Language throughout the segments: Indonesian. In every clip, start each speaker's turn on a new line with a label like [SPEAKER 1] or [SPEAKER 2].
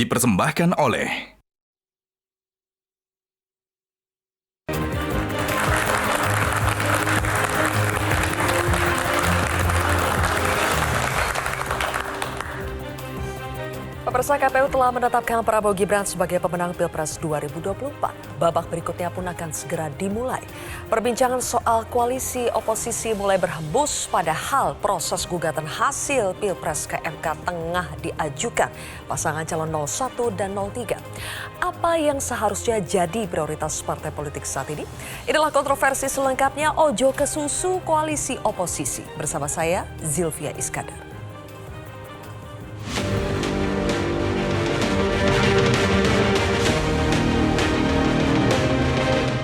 [SPEAKER 1] dipersembahkan oleh
[SPEAKER 2] Pemirsa, KPU telah menetapkan Prabowo Gibran sebagai pemenang Pilpres 2024. Babak berikutnya pun akan segera dimulai. Perbincangan soal koalisi oposisi mulai berhembus padahal proses gugatan hasil Pilpres ke MK tengah diajukan pasangan calon 01 dan 03. Apa yang seharusnya jadi prioritas partai politik saat ini? Inilah kontroversi selengkapnya Ojo ke Susu koalisi oposisi. Bersama saya, Zilvia Iskandar.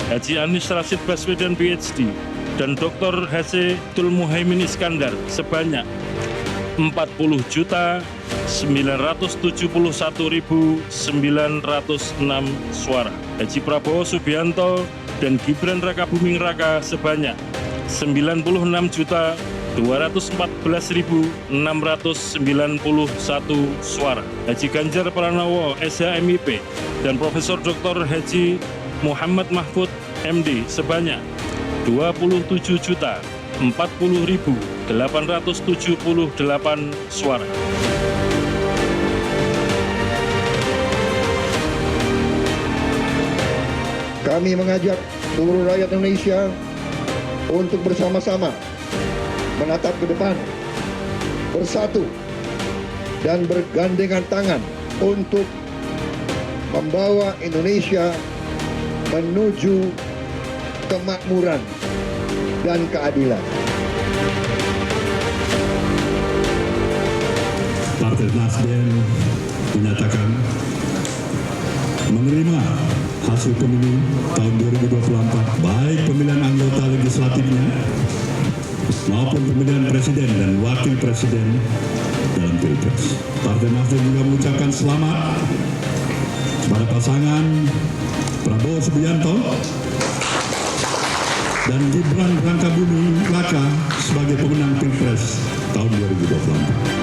[SPEAKER 3] Haji Anies Rashid Baswedan PhD dan Dr. H.C. Tul Muhaimin Iskandar sebanyak 40.971.906 suara. Haji Prabowo Subianto dan Gibran Rakabuming Raka sebanyak 96.214.691 suara. Haji Ganjar Pranowo SHMIP dan Profesor Dr. Haji Muhammad Mahfud MD sebanyak 27.040.878 suara.
[SPEAKER 4] Kami mengajak seluruh rakyat Indonesia untuk bersama-sama menatap ke depan, bersatu dan bergandengan tangan untuk membawa Indonesia menuju kemakmuran dan keadilan.
[SPEAKER 5] Partai Nasdem menyatakan menerima hasil pemilu tahun 2024, baik pemilihan anggota legislatifnya maupun pemilihan presiden dan wakil presiden dalam Pilpres. Partai Nasdem juga mengucapkan selamat kepada pasangan Prabowo Subianto dan Gibran Rakabuming Raka sebagai pemenang Pilpres tahun 2024.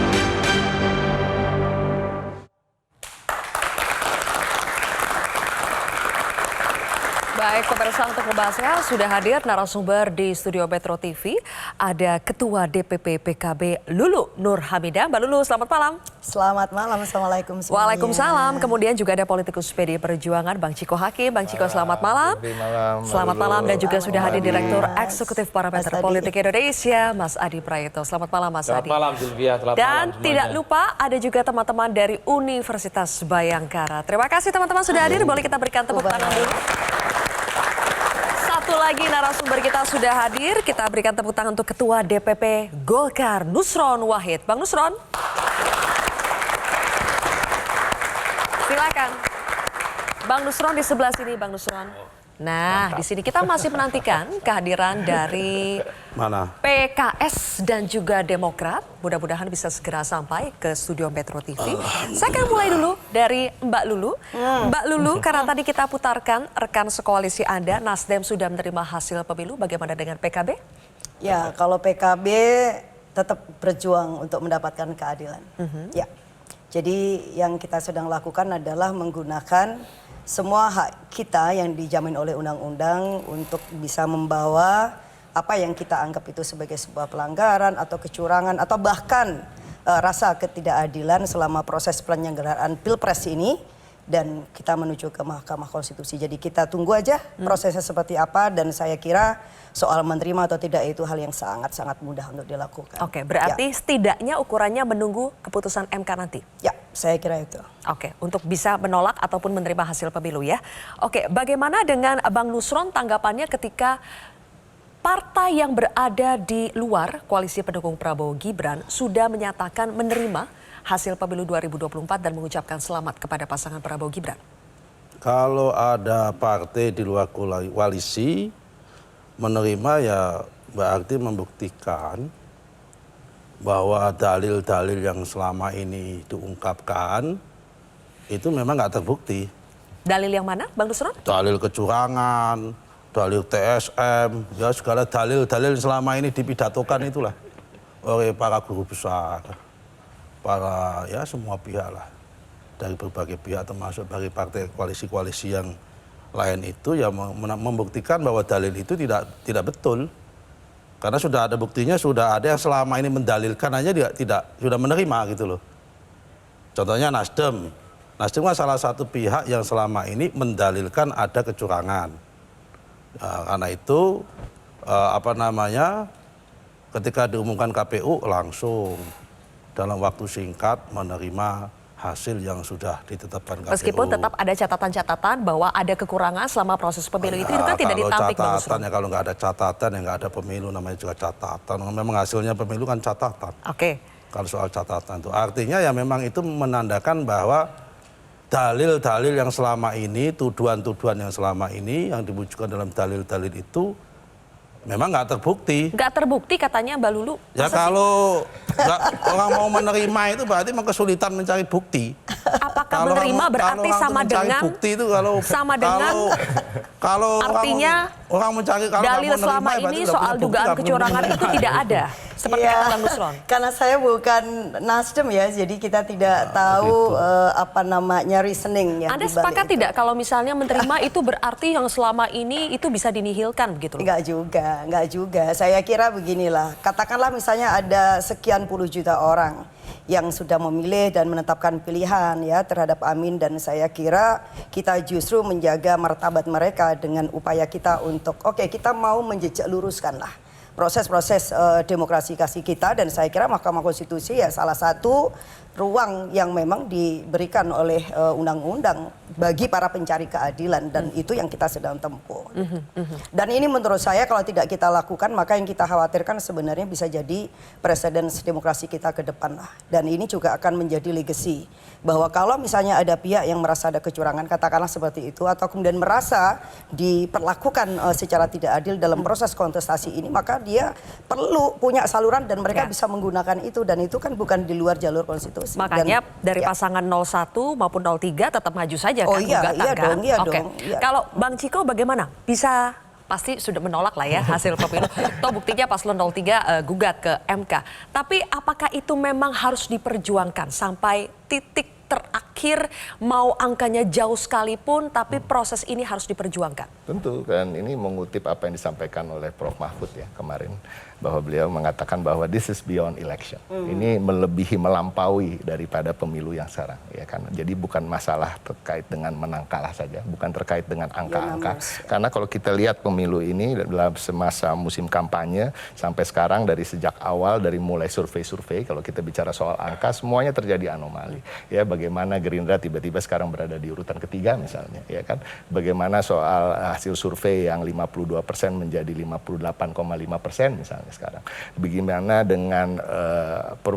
[SPEAKER 2] Baik, pemirsa, untuk membahasnya sudah hadir narasumber di studio Metro TV. Ada Ketua DPP PKB Lulu Nur Hamidah. Mbak Lulu, selamat malam.
[SPEAKER 6] Selamat malam, Assalamualaikum semuanya.
[SPEAKER 2] Waalaikumsalam. Kemudian juga ada politikus PD Perjuangan, Bang Ciko Hakim. Bang Ciko, selamat malam. Selamat malam. Dan juga sudah hadir Direktur Eksekutif Parameter Politik Indonesia, Mas Adi Prayitno. Selamat malam, Mas Adi.
[SPEAKER 7] Selamat malam, Sylvia.
[SPEAKER 2] Dan tidak lupa ada juga teman-teman dari Universitas Bayangkara. Terima kasih teman-teman sudah hadir. Boleh kita berikan tepuk tangan dulu. Satu lagi narasumber kita sudah hadir. Kita berikan tepuk tangan untuk Ketua DPP Golkar, Nusron Wahid. Bang Nusron. Silakan. Bang Nusron di sebelah sini, Bang Nusron. Nah, di sini kita masih menantikan kehadiran dari PKS dan juga Demokrat. Mudah-mudahan bisa segera sampai ke studio Metro TV. Saya akan mulai dulu dari Mbak Lulu. Mbak Lulu, karena tadi kita putarkan rekan sekoalisi Anda, Nasdem sudah menerima hasil pemilu. Bagaimana dengan PKB?
[SPEAKER 6] Ya, kalau PKB tetap berjuang untuk mendapatkan keadilan. Ya, jadi yang kita sedang lakukan adalah menggunakan semua hak kita yang dijamin oleh undang-undang untuk bisa membawa apa yang kita anggap itu sebagai sebuah pelanggaran atau kecurangan atau bahkan rasa ketidakadilan selama proses penyelenggaraan Pilpres ini, dan kita menuju ke Mahkamah Konstitusi. Jadi kita tunggu aja prosesnya seperti apa, dan saya kira soal menerima atau tidak itu hal yang sangat-sangat mudah untuk dilakukan.
[SPEAKER 2] Oke, berarti setidaknya ukurannya menunggu keputusan MK nanti?
[SPEAKER 6] Ya, saya kira itu.
[SPEAKER 2] Oke, untuk bisa menolak ataupun menerima hasil pemilu ya. Oke, bagaimana dengan Bang Nusron tanggapannya ketika partai yang berada di luar koalisi pendukung Prabowo Gibran sudah menyatakan menerima hasil pemilu 2024 dan mengucapkan selamat kepada pasangan Prabowo Gibran?
[SPEAKER 7] Kalau ada partai di luar koalisi menerima, ya berarti membuktikan bahwa dalil-dalil yang selama ini diungkapkan itu memang nggak terbukti.
[SPEAKER 2] Dalil yang mana, Bang Nusron?
[SPEAKER 7] Dalil kecurangan, dalil TSM, ya segala dalil-dalil selama ini dipidatokan itulah oleh para guru besar, para ya semua pihak lah. dari berbagai pihak termasuk dari partai koalisi-koalisi yang lain itu ya membuktikan bahwa dalil itu tidak betul. Karena sudah ada buktinya, sudah ada yang selama ini mendalilkan aja tidak sudah menerima gitu loh. Contohnya Nasdem. Nasdem kan salah satu pihak yang selama ini mendalilkan ada kecurangan. Karena itu ketika diumumkan KPU langsung dalam waktu singkat menerima hasil yang sudah ditetapkan KPU.
[SPEAKER 2] Meskipun tetap ada catatan-catatan bahwa ada kekurangan selama proses pemilu itu kan tidak ditampik, Bang Nusron.
[SPEAKER 7] Ya kalau nggak ada catatan ya nggak ada pemilu, namanya juga catatan. Memang hasilnya pemilu kan catatan.
[SPEAKER 2] Oke.
[SPEAKER 7] Kalau soal catatan itu artinya ya memang itu menandakan bahwa dalil-dalil yang selama ini, tuduhan-tuduhan yang selama ini yang diwujudkan dalam dalil-dalil itu memang nggak terbukti.
[SPEAKER 2] Nggak terbukti katanya Mbak Lulu.
[SPEAKER 7] Ya kalau orang mau menerima itu berarti memang kesulitan mencari bukti.
[SPEAKER 2] Apakah menerima berarti sama dengan
[SPEAKER 7] bukti itu
[SPEAKER 2] kalau artinya
[SPEAKER 7] orang mencari kalau
[SPEAKER 2] dalil selama ini soal dugaan kecurangan itu tidak ada. Seperti kata Bang Nusron.
[SPEAKER 6] Karena saya bukan Nasdem ya, jadi kita tidak tahu reasoning yang
[SPEAKER 2] Anda sepakat tidak kalau misalnya menerima itu berarti yang selama ini itu bisa dinihilkan begitu loh?
[SPEAKER 6] Enggak juga. Saya kira beginilah, katakanlah misalnya ada sekian puluh juta orang yang sudah memilih dan menetapkan pilihan ya terhadap Amin, dan saya kira kita justru menjaga martabat mereka dengan upaya kita untuk kita mau menjejak luruskan lah proses-proses demokrasi kita, dan saya kira Mahkamah Konstitusi ya salah satu ruang yang memang diberikan oleh undang-undang bagi para pencari keadilan, dan itu yang kita sedang tempuh. Dan ini menurut saya kalau tidak kita lakukan maka yang kita khawatirkan sebenarnya bisa jadi presiden demokrasi kita ke depan lah. Dan ini juga akan menjadi legacy bahwa kalau misalnya ada pihak yang merasa ada kecurangan, katakanlah seperti itu, atau kemudian merasa diperlakukan secara tidak adil dalam proses kontestasi ini, maka dia perlu punya saluran dan mereka bisa menggunakan itu, dan itu kan bukan di luar jalur konstitusi.
[SPEAKER 2] Makanya dari pasangan 01 maupun 03 tetap maju saja kan gugatan kan? Oke. Kalau Bang Ciko bagaimana? Bisa pasti sudah menolak lah ya hasil pemilu. Toh buktinya paslon 03 gugat ke MK. Tapi apakah itu memang harus diperjuangkan sampai titik terakhir, mau angkanya jauh sekalipun tapi proses ini harus diperjuangkan?
[SPEAKER 1] Tentu kan, ini mengutip apa yang disampaikan oleh Prof. Mahfud ya kemarin, bahwa beliau mengatakan bahwa this is beyond election. Ini melebihi, melampaui daripada pemilu yang sekarang ya kan. Jadi bukan masalah terkait dengan menang kalah saja, bukan terkait dengan angka-angka. Karena kalau kita lihat pemilu ini dalam semasa musim kampanye sampai sekarang, dari sejak awal, dari mulai survei-survei, kalau kita bicara soal angka semuanya terjadi anomali. Ya, bagaimana Gerindra tiba-tiba sekarang berada di urutan ketiga misalnya, ya kan. Bagaimana soal hasil survei yang 52% menjadi 58,5% misalnya sekarang. Bagaimana dengan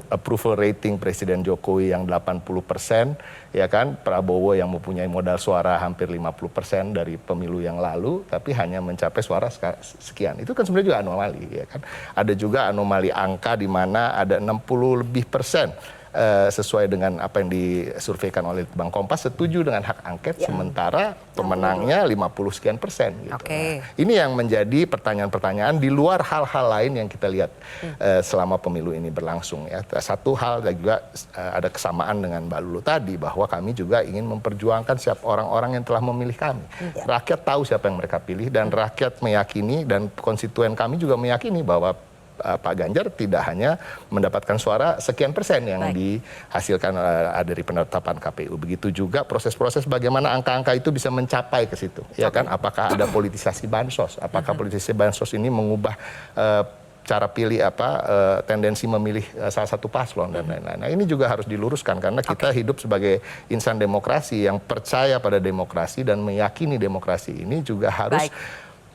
[SPEAKER 1] approval rating Presiden Jokowi yang 80%, ya kan. Prabowo yang mempunyai modal suara hampir 50% dari pemilu yang lalu, tapi hanya mencapai suara sekian. Itu kan sebenarnya juga anomali, ya kan. Ada juga anomali angka di mana ada 60% sesuai dengan apa yang disurveikan oleh Bang Kompas setuju dengan hak angket, sementara pemenangnya 50 sekian persen gitu. Nah, ini yang menjadi pertanyaan-pertanyaan di luar hal-hal lain yang kita lihat selama pemilu ini berlangsung ya. Satu hal juga ada kesamaan dengan Mbak Lulu tadi, bahwa kami juga ingin memperjuangkan siapa orang-orang yang telah memilih kami. Rakyat tahu siapa yang mereka pilih, dan rakyat meyakini, dan konstituen kami juga meyakini bahwa Pak Ganjar tidak hanya mendapatkan suara sekian persen yang dihasilkan dari penetapan KPU. Begitu juga proses-proses bagaimana angka-angka itu bisa mencapai ke situ. Ya kan, apakah ada politisasi bansos? Apakah politisasi bansos ini mengubah cara pilih tendensi memilih salah satu paslon dan lain-lain. Nah, ini juga harus diluruskan karena kita hidup sebagai insan demokrasi yang percaya pada demokrasi dan meyakini demokrasi ini juga harus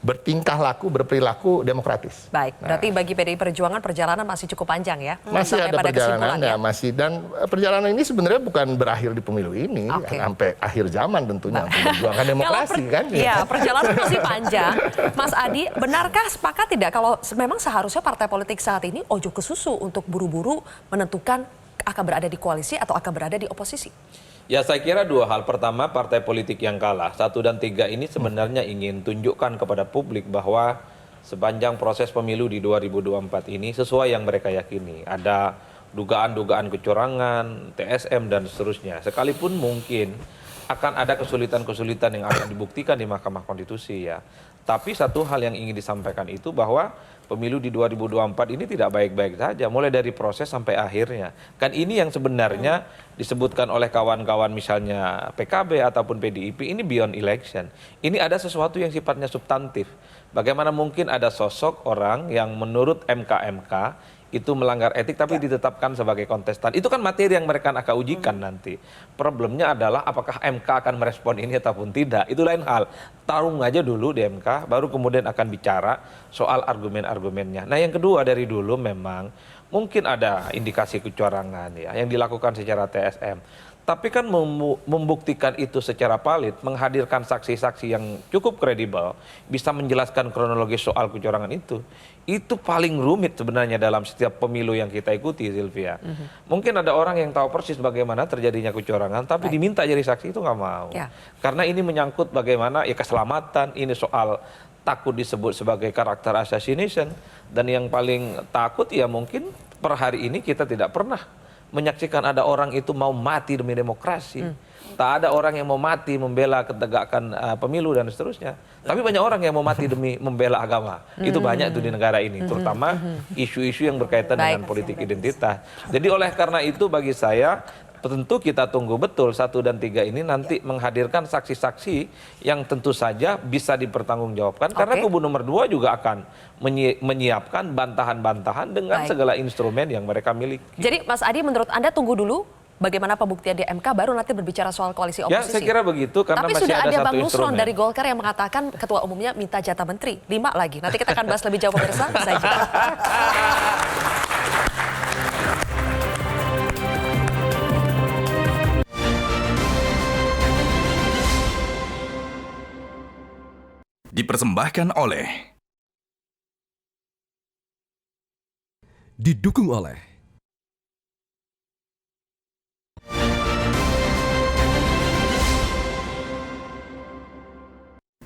[SPEAKER 1] bertingkah laku, berperilaku demokratis.
[SPEAKER 2] Baik, berarti bagi PDI Perjuangan perjalanan masih cukup panjang ya?
[SPEAKER 1] Masih ada perjalanan ya, masih. Dan perjalanan ini sebenarnya bukan berakhir di pemilu ini, sampai akhir zaman tentunya, memperjuangkan demokrasi kan.
[SPEAKER 2] Iya, perjalanan masih panjang. Mas Adi, benarkah sepakat tidak kalau memang seharusnya partai politik saat ini ojo ke susu untuk buru-buru menentukan akan berada di koalisi atau akan berada di oposisi?
[SPEAKER 8] Ya, saya kira dua hal. Pertama, partai politik yang kalah 1 dan 3 ini sebenarnya ingin tunjukkan kepada publik bahwa sepanjang proses pemilu di 2024 ini sesuai yang mereka yakini. Ada dugaan-dugaan kecurangan, TSM dan seterusnya. Sekalipun mungkin akan ada kesulitan-kesulitan yang akan dibuktikan di Mahkamah Konstitusi ya. Tapi satu hal yang ingin disampaikan itu bahwa pemilu di 2024 ini tidak baik-baik saja, mulai dari proses sampai akhirnya. Kan ini yang sebenarnya disebutkan oleh kawan-kawan misalnya PKB ataupun PDIP, ini beyond election. Ini ada sesuatu yang sifatnya substantif. Bagaimana mungkin ada sosok orang yang menurut MK itu melanggar etik tapi ditetapkan sebagai kontestan. Itu kan materi yang mereka akan ujikan nanti. Problemnya adalah apakah MK akan merespon ini ataupun tidak. Itu lain hal. Tarung aja dulu di MK, baru kemudian akan bicara soal argumen-argumennya. Nah yang kedua dari dulu memang mungkin ada indikasi kecurangan ya yang dilakukan secara TSM. Tapi kan membuktikan itu secara valid, menghadirkan saksi-saksi yang cukup kredibel, bisa menjelaskan kronologis soal kecurangan itu paling rumit sebenarnya dalam setiap pemilu yang kita ikuti, Sylvia. Mungkin ada orang yang tahu persis bagaimana terjadinya kecurangan, tapi diminta jadi saksi itu nggak mau. Karena ini menyangkut bagaimana ya keselamatan, ini soal takut disebut sebagai karakter assassination, dan yang paling takut ya mungkin per hari ini kita tidak pernah menyaksikan ada orang itu mau mati demi demokrasi. Tak ada orang yang mau mati membela ketegakan pemilu dan seterusnya. Tapi banyak orang yang mau mati demi membela agama. Itu banyak itu di negara ini. Terutama isu-isu yang berkaitan dengan politik identitas. Jadi oleh karena itu bagi saya tentu kita tunggu betul 1 dan 3 ini nanti menghadirkan saksi-saksi yang tentu saja bisa dipertanggungjawabkan. Karena kubu nomor 2 juga akan menyiapkan bantahan-bantahan dengan segala instrumen yang mereka miliki.
[SPEAKER 2] Jadi Mas Adi, menurut Anda tunggu dulu bagaimana pembuktian di MK baru nanti berbicara soal koalisi oposisi.
[SPEAKER 8] Ya saya kira begitu karena
[SPEAKER 2] tapi
[SPEAKER 8] masih
[SPEAKER 2] sudah ada Bang Nusron
[SPEAKER 8] instrumen
[SPEAKER 2] dari Golkar yang mengatakan ketua umumnya minta jatah menteri 5 lagi. Nanti kita akan bahas lebih jauh pemirsa. Usai jeda.
[SPEAKER 9] Dipersembahkan oleh, didukung oleh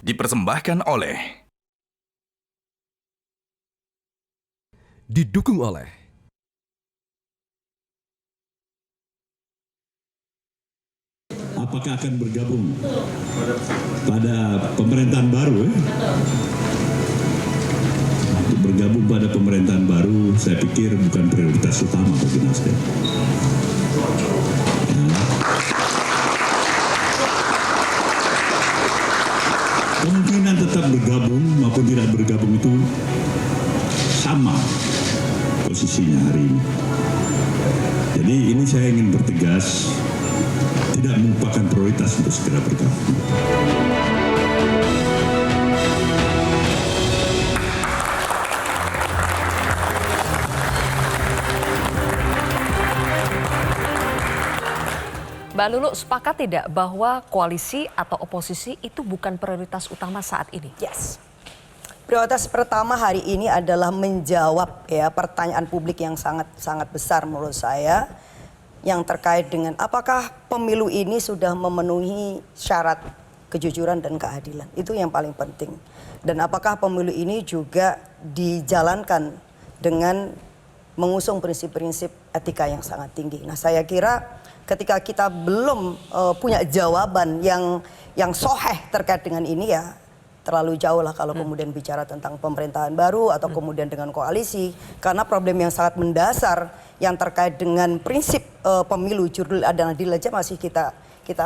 [SPEAKER 9] dipersembahkan oleh, didukung oleh
[SPEAKER 5] apakah akan bergabung pada pemerintahan baru? Untuk bergabung pada pemerintahan baru, saya pikir bukan prioritas utama bagi Nasdem. Kemungkinan tetap bergabung maupun tidak bergabung itu sama posisinya hari ini. Jadi ini saya ingin bertegas, tidak merupakan prioritas untuk segera bergabung.
[SPEAKER 2] Mbak Lulu, sepakat tidak bahwa koalisi atau oposisi itu bukan prioritas utama saat ini?
[SPEAKER 6] Yes. Prioritas pertama hari ini adalah menjawab ya pertanyaan publik yang sangat besar menurut saya, yang terkait dengan apakah pemilu ini sudah memenuhi syarat kejujuran dan keadilan. Itu yang paling penting. Dan apakah pemilu ini juga dijalankan dengan mengusung prinsip-prinsip etika yang sangat tinggi. Nah saya kira ketika kita belum punya jawaban yang soheh terkait dengan ini ya terlalu jauh lah kalau kemudian bicara tentang pemerintahan baru atau kemudian dengan koalisi. Karena problem yang sangat mendasar yang terkait dengan prinsip pemilu jurdil dan adil aja masih kita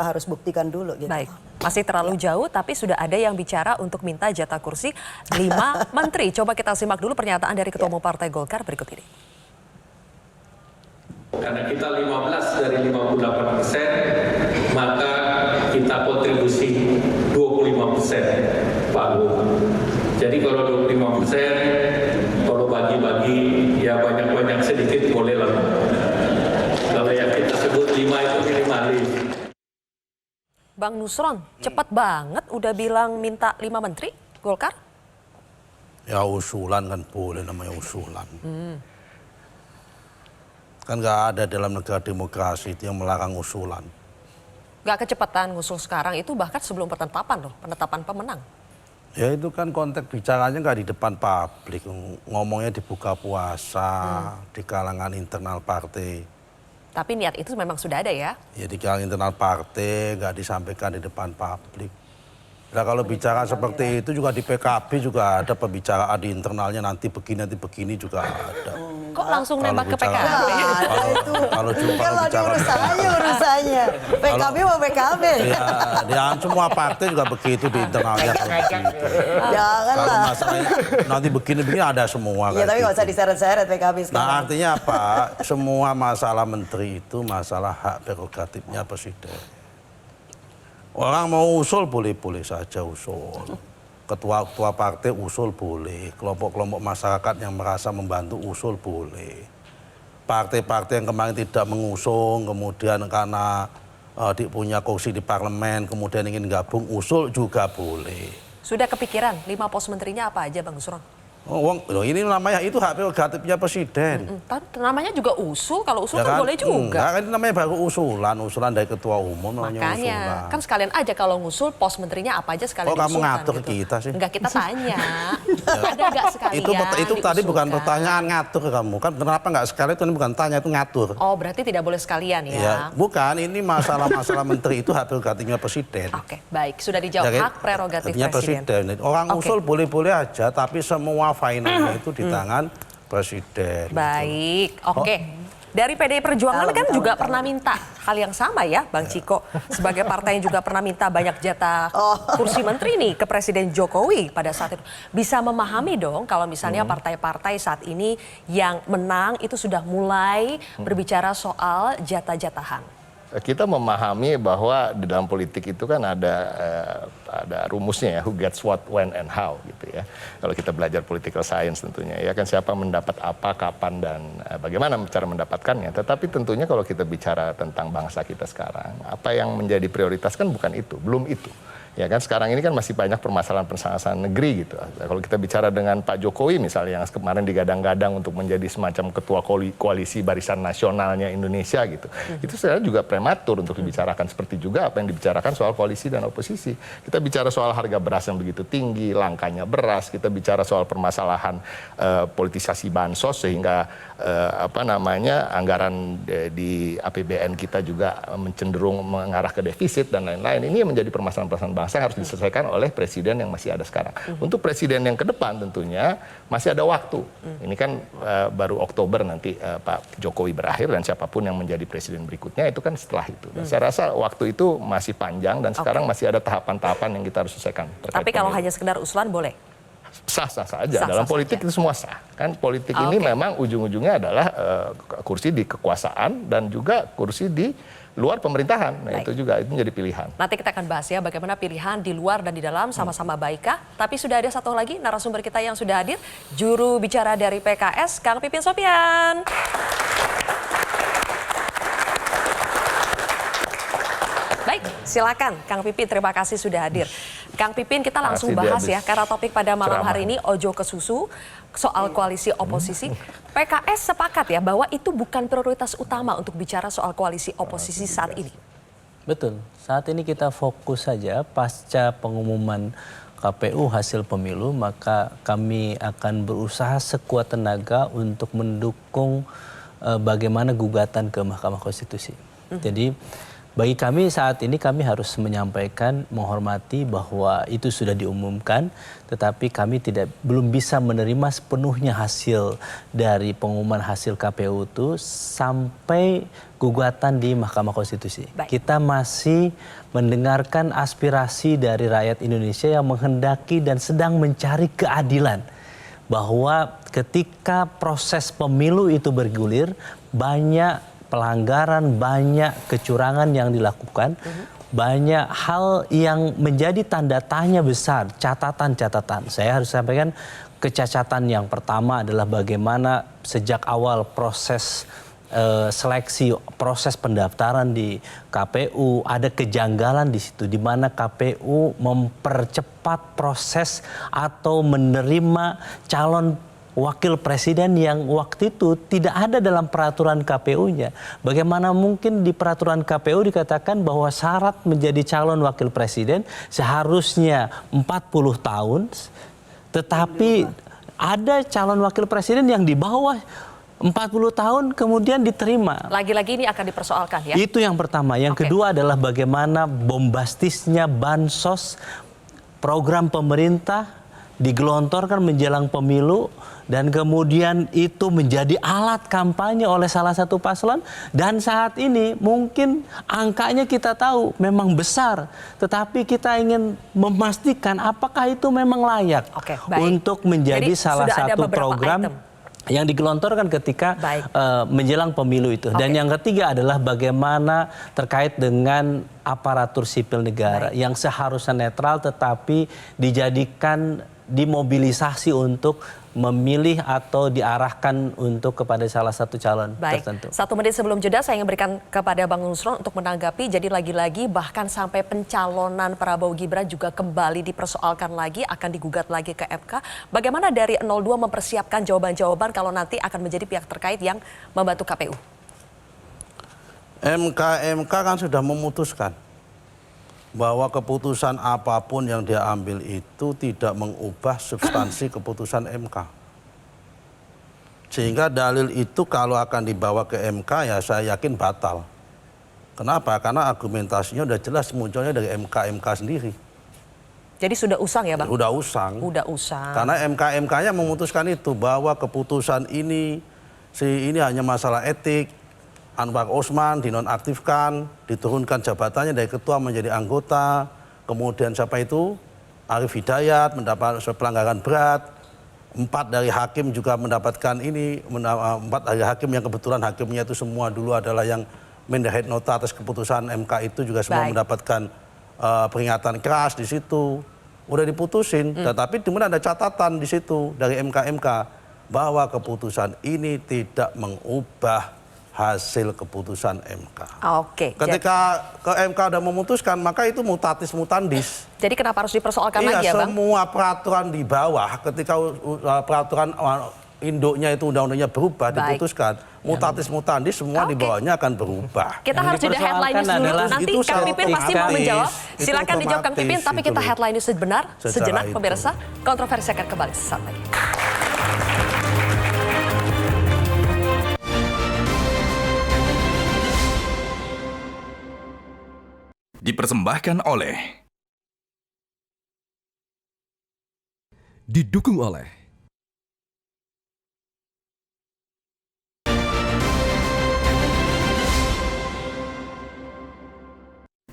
[SPEAKER 6] harus buktikan dulu gitu.
[SPEAKER 2] Baik, masih terlalu jauh tapi sudah ada yang bicara untuk minta jatah kursi 5 menteri. Coba kita simak dulu pernyataan dari Ketua Umum Partai Golkar berikut ini.
[SPEAKER 10] Karena kita 15 dari 58%, maka kita kontribusi 25%, Pak Agung. Jadi kalau 25%, kalau bagi-bagi ya banyak-banyak sedikit boleh lah. Kalau yang kita sebut 5 itu minimalis.
[SPEAKER 2] Bang Nusron, cepat banget udah bilang minta 5 menteri Golkar?
[SPEAKER 7] Ya usulan kan boleh, namanya usulan. Kan nggak ada dalam negara demokrasi itu yang melarang usulan.
[SPEAKER 2] Nggak kecepatan ngusul sekarang, itu bahkan sebelum penetapan loh, penetapan pemenang.
[SPEAKER 7] Ya itu kan konteks bicaranya nggak di depan publik, ngomongnya di buka puasa, di kalangan internal partai.
[SPEAKER 2] Tapi niat itu memang sudah ada ya?
[SPEAKER 7] Ya di kalangan internal partai, nggak disampaikan di depan publik. Nah kalau bicara seperti itu juga di PKB juga ada pembicaraan di internalnya nanti begini juga ada.
[SPEAKER 2] Kok langsung nembak ke PKB?
[SPEAKER 7] Kalau bicara
[SPEAKER 6] urusannya. PKB mau PKB.
[SPEAKER 7] Ya semua partai juga begitu di internalnya.
[SPEAKER 6] Janganlah.
[SPEAKER 7] Kalau masalahnya nanti begini ada semua.
[SPEAKER 6] Ya tapi nggak usah diseret-seret PKB sekarang.
[SPEAKER 7] Nah artinya apa? Semua masalah menteri itu masalah hak prerogatifnya presiden. Orang mau usul boleh-boleh saja usul. Ketua-ketua partai usul boleh. Kelompok-kelompok masyarakat yang merasa membantu usul boleh. Partai-partai yang kemarin tidak mengusung, kemudian karena punya kursi di parlemen, kemudian ingin gabung, usul juga boleh.
[SPEAKER 2] Sudah kepikiran 5 pos menterinya apa aja Bang Nusron?
[SPEAKER 7] Ini namanya itu hak prerogatifnya presiden.
[SPEAKER 2] Namanya juga usul, kalau usul
[SPEAKER 7] Ya
[SPEAKER 2] kan boleh juga.
[SPEAKER 7] Enggak, ini namanya baru usulan dari ketua umum namanya
[SPEAKER 2] Makanya,
[SPEAKER 7] usulan.
[SPEAKER 2] kan sekalian aja kalau ngusul pos menterinya apa aja sekalian
[SPEAKER 7] kamu
[SPEAKER 2] diusulkan
[SPEAKER 7] ngatur
[SPEAKER 2] gitu.
[SPEAKER 7] kita sih?
[SPEAKER 2] Enggak, kita tanya. Ada nggak sekalian
[SPEAKER 7] Itu tadi bukan
[SPEAKER 2] diusulkan?
[SPEAKER 7] pertanyaan ngatur kamu. Kan kenapa nggak sekalian itu ini bukan tanya, itu ngatur.
[SPEAKER 2] Oh, berarti tidak boleh sekalian ya?
[SPEAKER 7] Ya, bukan, ini masalah-masalah menteri itu hak prerogatifnya presiden.
[SPEAKER 2] Oke, baik. Sudah dijawab hak prerogatif presiden.
[SPEAKER 7] Orang usul boleh-boleh aja, tapi semua finalnya itu di tangan presiden.
[SPEAKER 2] Baik, oke. Dari PDI Perjuangan kan juga pernah minta hal yang sama ya, Bang Ciko. Sebagai partai yang juga pernah minta banyak jatah kursi menteri nih ke Presiden Jokowi pada saat itu. Bisa memahami dong kalau misalnya partai-partai saat ini yang menang itu sudah mulai berbicara soal jatah-jatahan.
[SPEAKER 1] Kita memahami bahwa di dalam politik itu kan ada rumusnya ya, who gets what, when, and how gitu ya. Kalau kita belajar political science tentunya ya kan siapa mendapat apa, kapan, dan bagaimana cara mendapatkannya. Tetapi tentunya kalau kita bicara tentang bangsa kita sekarang, apa yang menjadi prioritas kan bukan itu, belum itu. Ya kan sekarang ini kan masih banyak permasalahan negeri gitu. Kalau kita bicara dengan Pak Jokowi misalnya yang kemarin digadang-gadang untuk menjadi semacam ketua koalisi barisan nasionalnya Indonesia gitu. Itu sebenarnya juga prematur untuk dibicarakan, seperti juga apa yang dibicarakan soal koalisi dan oposisi. Kita bicara soal harga beras yang begitu tinggi, langkanya beras, kita bicara soal permasalahan politisasi bansos sehingga anggaran di APBN kita juga cenderung mengarah ke defisit dan lain-lain. Ini menjadi permasalahan bangsa yang harus diselesaikan oleh presiden yang masih ada sekarang. Untuk presiden yang ke depan tentunya masih ada waktu. Ini kan baru Oktober nanti Pak Jokowi berakhir dan siapapun yang menjadi presiden berikutnya itu kan setelah itu. Dan saya rasa waktu itu masih panjang dan sekarang masih ada tahapan-tahapan yang kita harus selesaikan.
[SPEAKER 2] Tapi kalau hanya sekedar usulan boleh?
[SPEAKER 1] Sah-sah saja. Dalam politik itu semua sah. Kan politik ini memang ujung-ujungnya adalah kursi di kekuasaan dan juga kursi di luar pemerintahan. Nah, itu juga itu menjadi pilihan.
[SPEAKER 2] Nanti kita akan bahas ya bagaimana pilihan di luar dan di dalam sama-sama baikkah. Tapi sudah ada satu lagi narasumber kita yang sudah hadir, juru bicara dari PKS, Kang Pipin Sopyan. Baik, silakan Kang Pipin, terima kasih sudah hadir. Kang Pipin, kita langsung bahas ya, karena topik pada malam hari ini ojo ke susu, soal koalisi oposisi. PKS sepakat ya bahwa itu bukan prioritas utama untuk bicara soal koalisi oposisi saat ini.
[SPEAKER 11] Betul, saat ini kita fokus saja pasca pengumuman KPU hasil pemilu, maka kami akan berusaha sekuat tenaga untuk mendukung bagaimana gugatan ke Mahkamah Konstitusi. Jadi bagi kami saat ini kami harus menyampaikan, menghormati bahwa itu sudah diumumkan, tetapi kami belum bisa menerima sepenuhnya hasil dari pengumuman hasil KPU itu sampai gugatan di Mahkamah Konstitusi. Kita masih mendengarkan aspirasi dari rakyat Indonesia yang menghendaki dan sedang mencari keadilan. Bahwa ketika proses pemilu itu bergulir, banyak pelanggaran, banyak kecurangan yang dilakukan, banyak hal yang menjadi tanda tanya besar, catatan-catatan. Saya harus sampaikan kecacatan yang pertama adalah bagaimana sejak awal proses seleksi, proses pendaftaran di KPU, ada kejanggalan di situ, di mana KPU mempercepat proses atau menerima calon wakil presiden yang waktu itu tidak ada dalam peraturan KPU-nya. Bagaimana mungkin di peraturan KPU dikatakan bahwa syarat menjadi calon wakil presiden seharusnya 40 tahun, tetapi ada calon wakil presiden yang di bawah 40 tahun kemudian diterima.
[SPEAKER 2] Lagi-lagi ini akan dipersoalkan ya?
[SPEAKER 11] Itu yang pertama. Yang kedua adalah bagaimana bombastisnya bansos, program pemerintah digelontorkan menjelang pemilu dan kemudian itu menjadi alat kampanye oleh salah satu paslon, dan saat ini mungkin angkanya kita tahu memang besar, tetapi kita ingin memastikan apakah itu memang layak untuk menjadi salah satu program yang digelontorkan ketika menjelang pemilu itu. Dan yang ketiga adalah bagaimana terkait dengan aparatur sipil negara yang seharusnya netral tetapi dijadikan, dimobilisasi untuk memilih atau diarahkan untuk kepada salah satu calon tertentu.
[SPEAKER 2] 1 menit sebelum jeda saya ingin berikan kepada Bang Nusron untuk menanggapi. Jadi lagi-lagi bahkan sampai pencalonan Prabowo Gibran juga kembali dipersoalkan lagi, akan digugat lagi ke MK. Bagaimana dari 02 mempersiapkan jawaban-jawaban kalau nanti akan menjadi pihak terkait yang membantu KPU?
[SPEAKER 7] MK kan sudah memutuskan bahwa keputusan apapun yang dia ambil itu tidak mengubah substansi keputusan MK. Sehingga dalil itu kalau akan dibawa ke MK ya saya yakin batal. Kenapa? Karena argumentasinya udah jelas munculnya dari MK sendiri.
[SPEAKER 2] Jadi sudah usang ya Bang?
[SPEAKER 7] Udah usang.
[SPEAKER 2] Udah usang.
[SPEAKER 7] Karena MK-nya memutuskan itu bahwa keputusan ini hanya masalah etik. Anwar Osman dinonaktifkan, diturunkan jabatannya dari ketua menjadi anggota. Kemudian siapa itu? Arif Hidayat mendapat pelanggaran berat. 4 dari hakim juga mendapatkan 4 dari hakim yang kebetulan hakimnya itu semua dulu adalah yang mendahet nota atas keputusan MK itu juga semua mendapatkan peringatan keras di situ. Udah diputusin, tetapi kemudian ada catatan di situ dari MK bahwa keputusan ini tidak mengubah hasil keputusan MK. Ketika ke MK sudah memutuskan, maka itu mutatis mutandis.
[SPEAKER 2] Jadi kenapa harus dipersoalkan lagi ya Bang?
[SPEAKER 7] Semua peraturan di bawah, ketika peraturan induknya itu undang-undangnya berubah, diputuskan, mutatis mutandis semua di bawahnya akan berubah.
[SPEAKER 2] Kita harus jeda headline news dulu. Nanti Kang Pipin pasti mau menjawab. Silakan dijawab Kang Pipin, tapi kita headline news sejenak pemirsa. Kontroversi akan kembali sesaat lagi.
[SPEAKER 9] Dipersembahkan oleh,
[SPEAKER 12] didukung oleh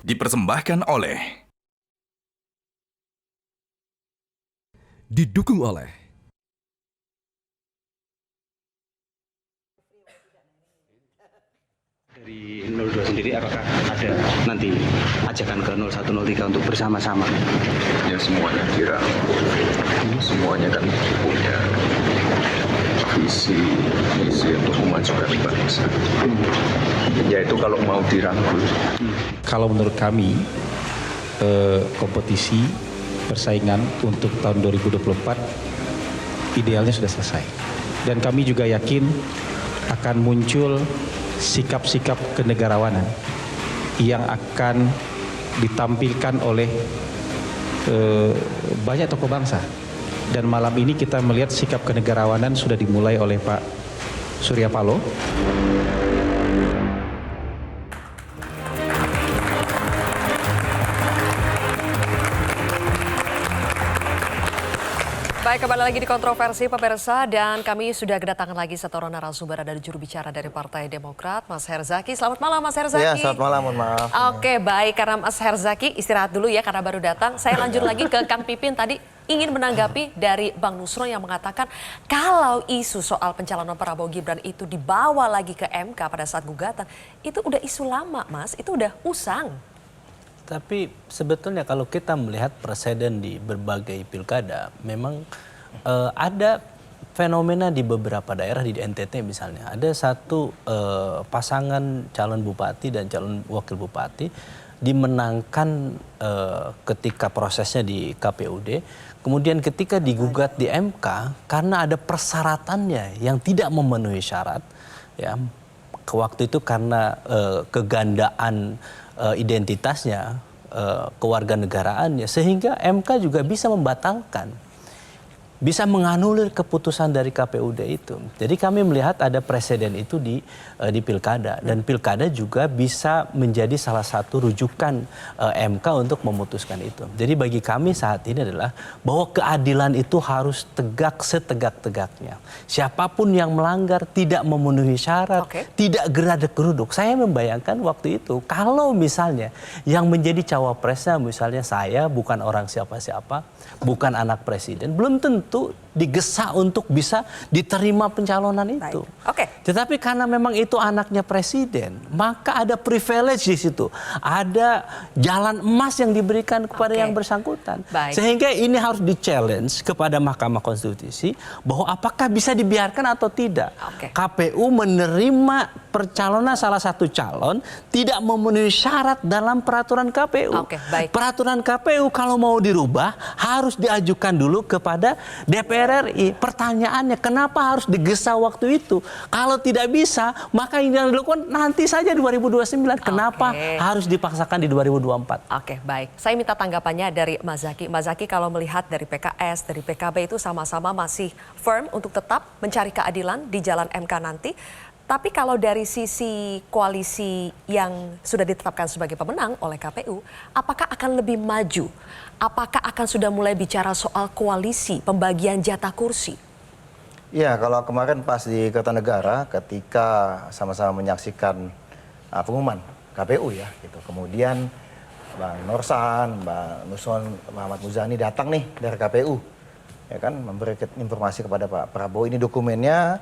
[SPEAKER 9] dipersembahkan oleh,
[SPEAKER 12] didukung oleh
[SPEAKER 13] dari 02 sendiri, apakah ada nanti ajakan ke 0103 untuk bersama-sama?
[SPEAKER 14] Ya semuanya dirangkul, semuanya kan punya visi untuk memajukan bangsa. Yaitu kalau mau dirangkul.
[SPEAKER 15] Kalau menurut kami kompetisi persaingan untuk tahun 2024 idealnya sudah selesai. Dan kami juga yakin akan muncul sikap-sikap kenegarawanan yang akan ditampilkan oleh banyak tokoh bangsa. Dan malam ini kita melihat sikap kenegarawanan sudah dimulai oleh Pak Surya Paloh.
[SPEAKER 2] Baik, kembali lagi di kontroversi pemirsa, dan kami sudah kedatangan lagi satu orang narasumber dari juru bicara dari Partai Demokrat, Mas Herzaki. Selamat malam Mas Herzaki.
[SPEAKER 16] Ya, selamat malam, mohon maaf.
[SPEAKER 2] Oke, baik, karena Mas Herzaki istirahat dulu ya karena baru datang. Saya lanjut lagi ke Kang Pipin, tadi ingin menanggapi dari Bang Nusron yang mengatakan kalau isu soal pencalonan Prabowo Gibran itu dibawa lagi ke MK pada saat gugatan, itu udah isu lama Mas, itu udah usang.
[SPEAKER 11] Tapi sebetulnya kalau kita melihat presiden di berbagai pilkada, memang ada fenomena di beberapa daerah, di NTT misalnya. Ada satu pasangan calon bupati dan calon wakil bupati dimenangkan ketika prosesnya di KPUD, kemudian ketika digugat di MK karena ada persyaratannya yang tidak memenuhi syarat, ya, waktu itu karena kegandaan identitasnya, kewarganegaraannya, sehingga MK juga bisa membatalkan, bisa menganulir keputusan dari KPUD itu. Jadi kami melihat ada presiden itu di pilkada, dan pilkada juga bisa menjadi salah satu rujukan MK untuk memutuskan itu. Jadi bagi kami saat ini adalah bahwa keadilan itu harus tegak setegak-tegaknya. Siapapun yang melanggar, tidak memenuhi syarat, tidak geradek geruduk. Saya membayangkan waktu itu kalau misalnya yang menjadi cawapresnya misalnya saya, bukan orang siapa-siapa, bukan anak presiden, belum tentu digesa untuk bisa diterima pencalonan itu. Tetapi karena memang itu anaknya presiden, maka ada privilege di situ, ada jalan emas yang diberikan kepada yang bersangkutan. Sehingga ini harus di-challenge kepada Mahkamah Konstitusi bahwa apakah bisa dibiarkan atau tidak. KPU menerima percalonan salah satu calon tidak memenuhi syarat dalam peraturan KPU. Peraturan KPU kalau mau dirubah harus diajukan dulu kepada DPR RI. Pertanyaannya, kenapa harus digesa waktu itu? Kalau tidak bisa, maka ini yang dilakukan nanti saja 2029. Kenapa harus dipaksakan di 2024?
[SPEAKER 2] Oke, baik. Saya minta tanggapannya dari Mas Zaky. Mas Zaky, kalau melihat dari PKS, dari PKB itu sama-sama masih firm untuk tetap mencari keadilan di jalan MK nanti. Tapi kalau dari sisi koalisi yang sudah ditetapkan sebagai pemenang oleh KPU, apakah akan lebih maju? Apakah akan sudah mulai bicara soal koalisi, pembagian jatah kursi?
[SPEAKER 12] Ya, kalau kemarin pas di Kertanegara ketika sama-sama menyaksikan pengumuman KPU ya, gitu. Kemudian Bang Norsan, Bang Nusron, Muhammad Muzani datang nih dari KPU, ya kan, memberi informasi kepada Pak Prabowo, ini dokumennya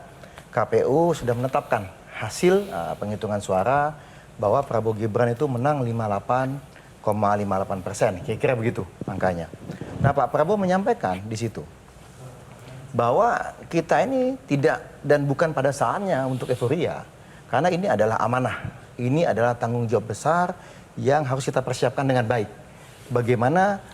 [SPEAKER 12] KPU sudah menetapkan hasil penghitungan suara bahwa Prabowo Gibran itu menang 58,58%, kira-kira begitu angkanya. Nah, Pak Prabowo menyampaikan di situ bahwa kita ini tidak dan bukan pada saatnya untuk euforia, karena ini adalah amanah, ini adalah tanggung jawab besar yang harus kita persiapkan dengan baik. Bagaimana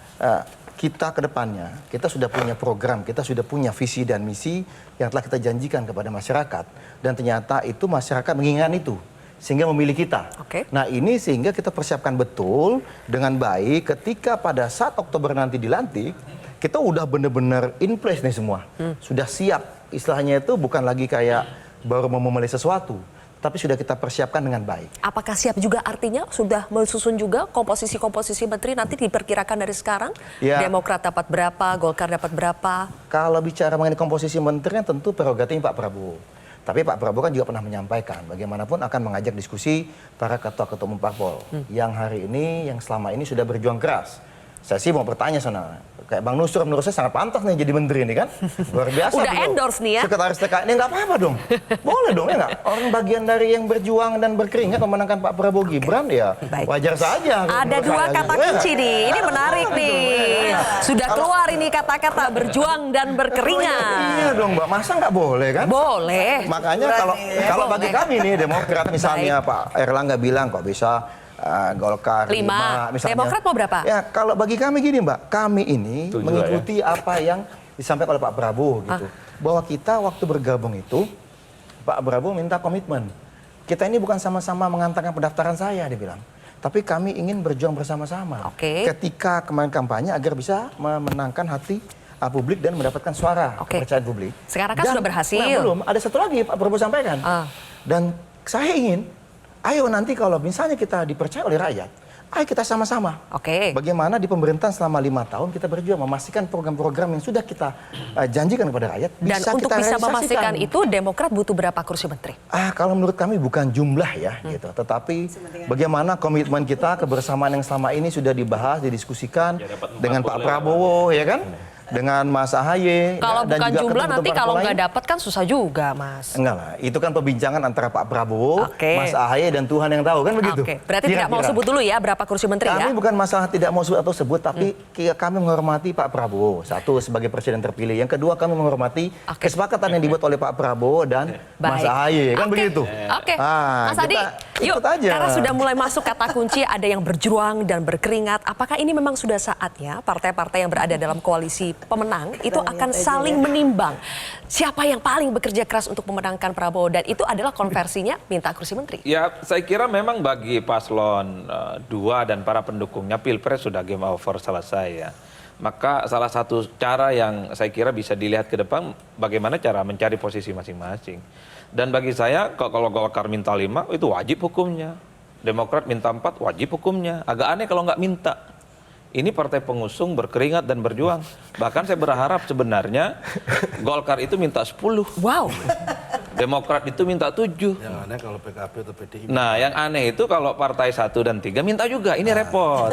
[SPEAKER 12] kita ke depannya, kita sudah punya program, kita sudah punya visi dan misi yang telah kita janjikan kepada masyarakat, dan ternyata itu masyarakat menginginkan itu sehingga memilih kita. Nah, ini sehingga kita persiapkan betul dengan baik ketika pada saat Oktober nanti dilantik, kita udah benar-benar in place nih semua. Sudah siap, istilahnya itu bukan lagi kayak baru mau memilih sesuatu, tapi sudah kita persiapkan dengan baik.
[SPEAKER 2] Apakah siap juga artinya sudah mensusun juga komposisi-komposisi menteri nanti diperkirakan dari sekarang? Ya. Demokrat dapat berapa, Golkar dapat berapa?
[SPEAKER 12] Kalau bicara mengenai komposisi menteri tentu prerogatifnya Pak Prabowo. Tapi Pak Prabowo kan juga pernah menyampaikan bagaimanapun akan mengajak diskusi para ketua-ketua umum parpol yang hari ini, yang selama ini sudah berjuang keras. Saya sih mau bertanya sana, kayak Bang Nusron menurut saya sangat pantas nih jadi menteri ini kan, luar biasa.
[SPEAKER 2] Udah endorse nih ya.
[SPEAKER 12] Sekretaris TKN ini nggak apa-apa dong, boleh dong ya nggak? Orang bagian dari yang berjuang dan berkeringat memenangkan Pak Prabowo Gibran ya wajar saja.
[SPEAKER 2] Ada dua kata kunci nih, ini menarik nih. Sudah keluar ini kata-kata berjuang dan berkeringat.
[SPEAKER 12] Iya dong Mbak, masa nggak boleh kan?
[SPEAKER 2] Boleh.
[SPEAKER 12] Makanya kalau bagi kami nih Demokrat misalnya Pak Erlangga bilang kok bisa Golkar 5 misalnya.
[SPEAKER 2] Demokrat mau berapa?
[SPEAKER 12] Ya kalau bagi kami gini Mbak, kami ini mengikuti apa yang disampaikan oleh Pak Prabowo gitu. Bahwa kita waktu bergabung itu, Pak Prabowo minta komitmen. Kita ini bukan sama-sama mengantarkan pendaftaran saya, dia bilang. Tapi kami ingin berjuang bersama-sama. Ketika kemarin kampanye agar bisa memenangkan hati publik dan mendapatkan suara kepercayaan publik.
[SPEAKER 2] Sekarang kan sudah berhasil.
[SPEAKER 12] Nah, belum, ada satu lagi Pak Prabowo sampaikan. Dan saya ingin, ayo nanti kalau misalnya kita dipercaya oleh rakyat, ayo kita sama-sama. Bagaimana di pemerintahan selama 5 tahun kita berjuang memastikan program-program yang sudah kita janjikan kepada rakyat
[SPEAKER 2] dan
[SPEAKER 12] bisa
[SPEAKER 2] untuk
[SPEAKER 12] kita
[SPEAKER 2] bisa
[SPEAKER 12] realisasikan.
[SPEAKER 2] memastikan itu Demokrat butuh berapa kursi menteri?
[SPEAKER 12] Kalau menurut kami bukan jumlah ya, gitu. Tetapi bagaimana komitmen kita, kebersamaan yang selama ini sudah dibahas, didiskusikan dengan Pak Prabowo, ya kan? dengan Mas AHY.
[SPEAKER 2] Kalau
[SPEAKER 12] dan
[SPEAKER 2] bukan
[SPEAKER 12] juga
[SPEAKER 2] jumlah
[SPEAKER 12] ketum-ketum
[SPEAKER 2] nanti
[SPEAKER 12] parpol
[SPEAKER 2] kalau
[SPEAKER 12] lain.
[SPEAKER 2] nggak dapat kan susah juga, Mas.
[SPEAKER 12] Enggak lah, itu kan perbincangan antara Pak Prabowo,
[SPEAKER 2] Oke.
[SPEAKER 12] Mas AHY dan Tuhan yang tahu kan begitu.
[SPEAKER 2] Oke, berarti tidak mau
[SPEAKER 12] Kira-kira.
[SPEAKER 2] sebut dulu ya berapa kursi menteri ya?
[SPEAKER 12] Kami bukan masalah tidak mau sebut atau sebut, tapi kami menghormati Pak Prabowo. Satu, sebagai presiden terpilih. Yang kedua, kami menghormati kesepakatan yang dibuat oleh Pak Prabowo dan Mas
[SPEAKER 2] Baik.
[SPEAKER 12] AHY. Kan begitu.
[SPEAKER 2] Oke,
[SPEAKER 12] Ah,
[SPEAKER 2] Mas Adi,
[SPEAKER 12] kita
[SPEAKER 2] yuk,
[SPEAKER 12] ikut aja.
[SPEAKER 2] karena sudah mulai masuk kata kunci ada yang berjuang dan berkeringat. Apakah ini memang sudah saatnya partai-partai yang berada dalam koalisi pemenang itu akan saling menimbang siapa yang paling bekerja keras untuk memenangkan Prabowo, dan itu adalah konversinya minta kursi menteri?
[SPEAKER 8] Ya, saya kira memang bagi paslon 2 dan para pendukungnya Pilpres sudah game over, selesai ya. Maka salah satu cara yang saya kira bisa dilihat ke depan bagaimana cara mencari posisi masing-masing. Dan bagi saya kalau Golkar minta 5 itu wajib hukumnya. Demokrat minta 4 wajib hukumnya. Agak aneh kalau nggak minta. Ini partai pengusung berkeringat dan berjuang. Bahkan saya berharap sebenarnya Golkar itu minta 10.
[SPEAKER 2] Wow.
[SPEAKER 8] Demokrat itu minta 7.
[SPEAKER 7] Yang aneh kalau PKB atau PDI.
[SPEAKER 8] Nah, yang aneh itu kalau partai 1 dan 3 minta juga. Ini repot.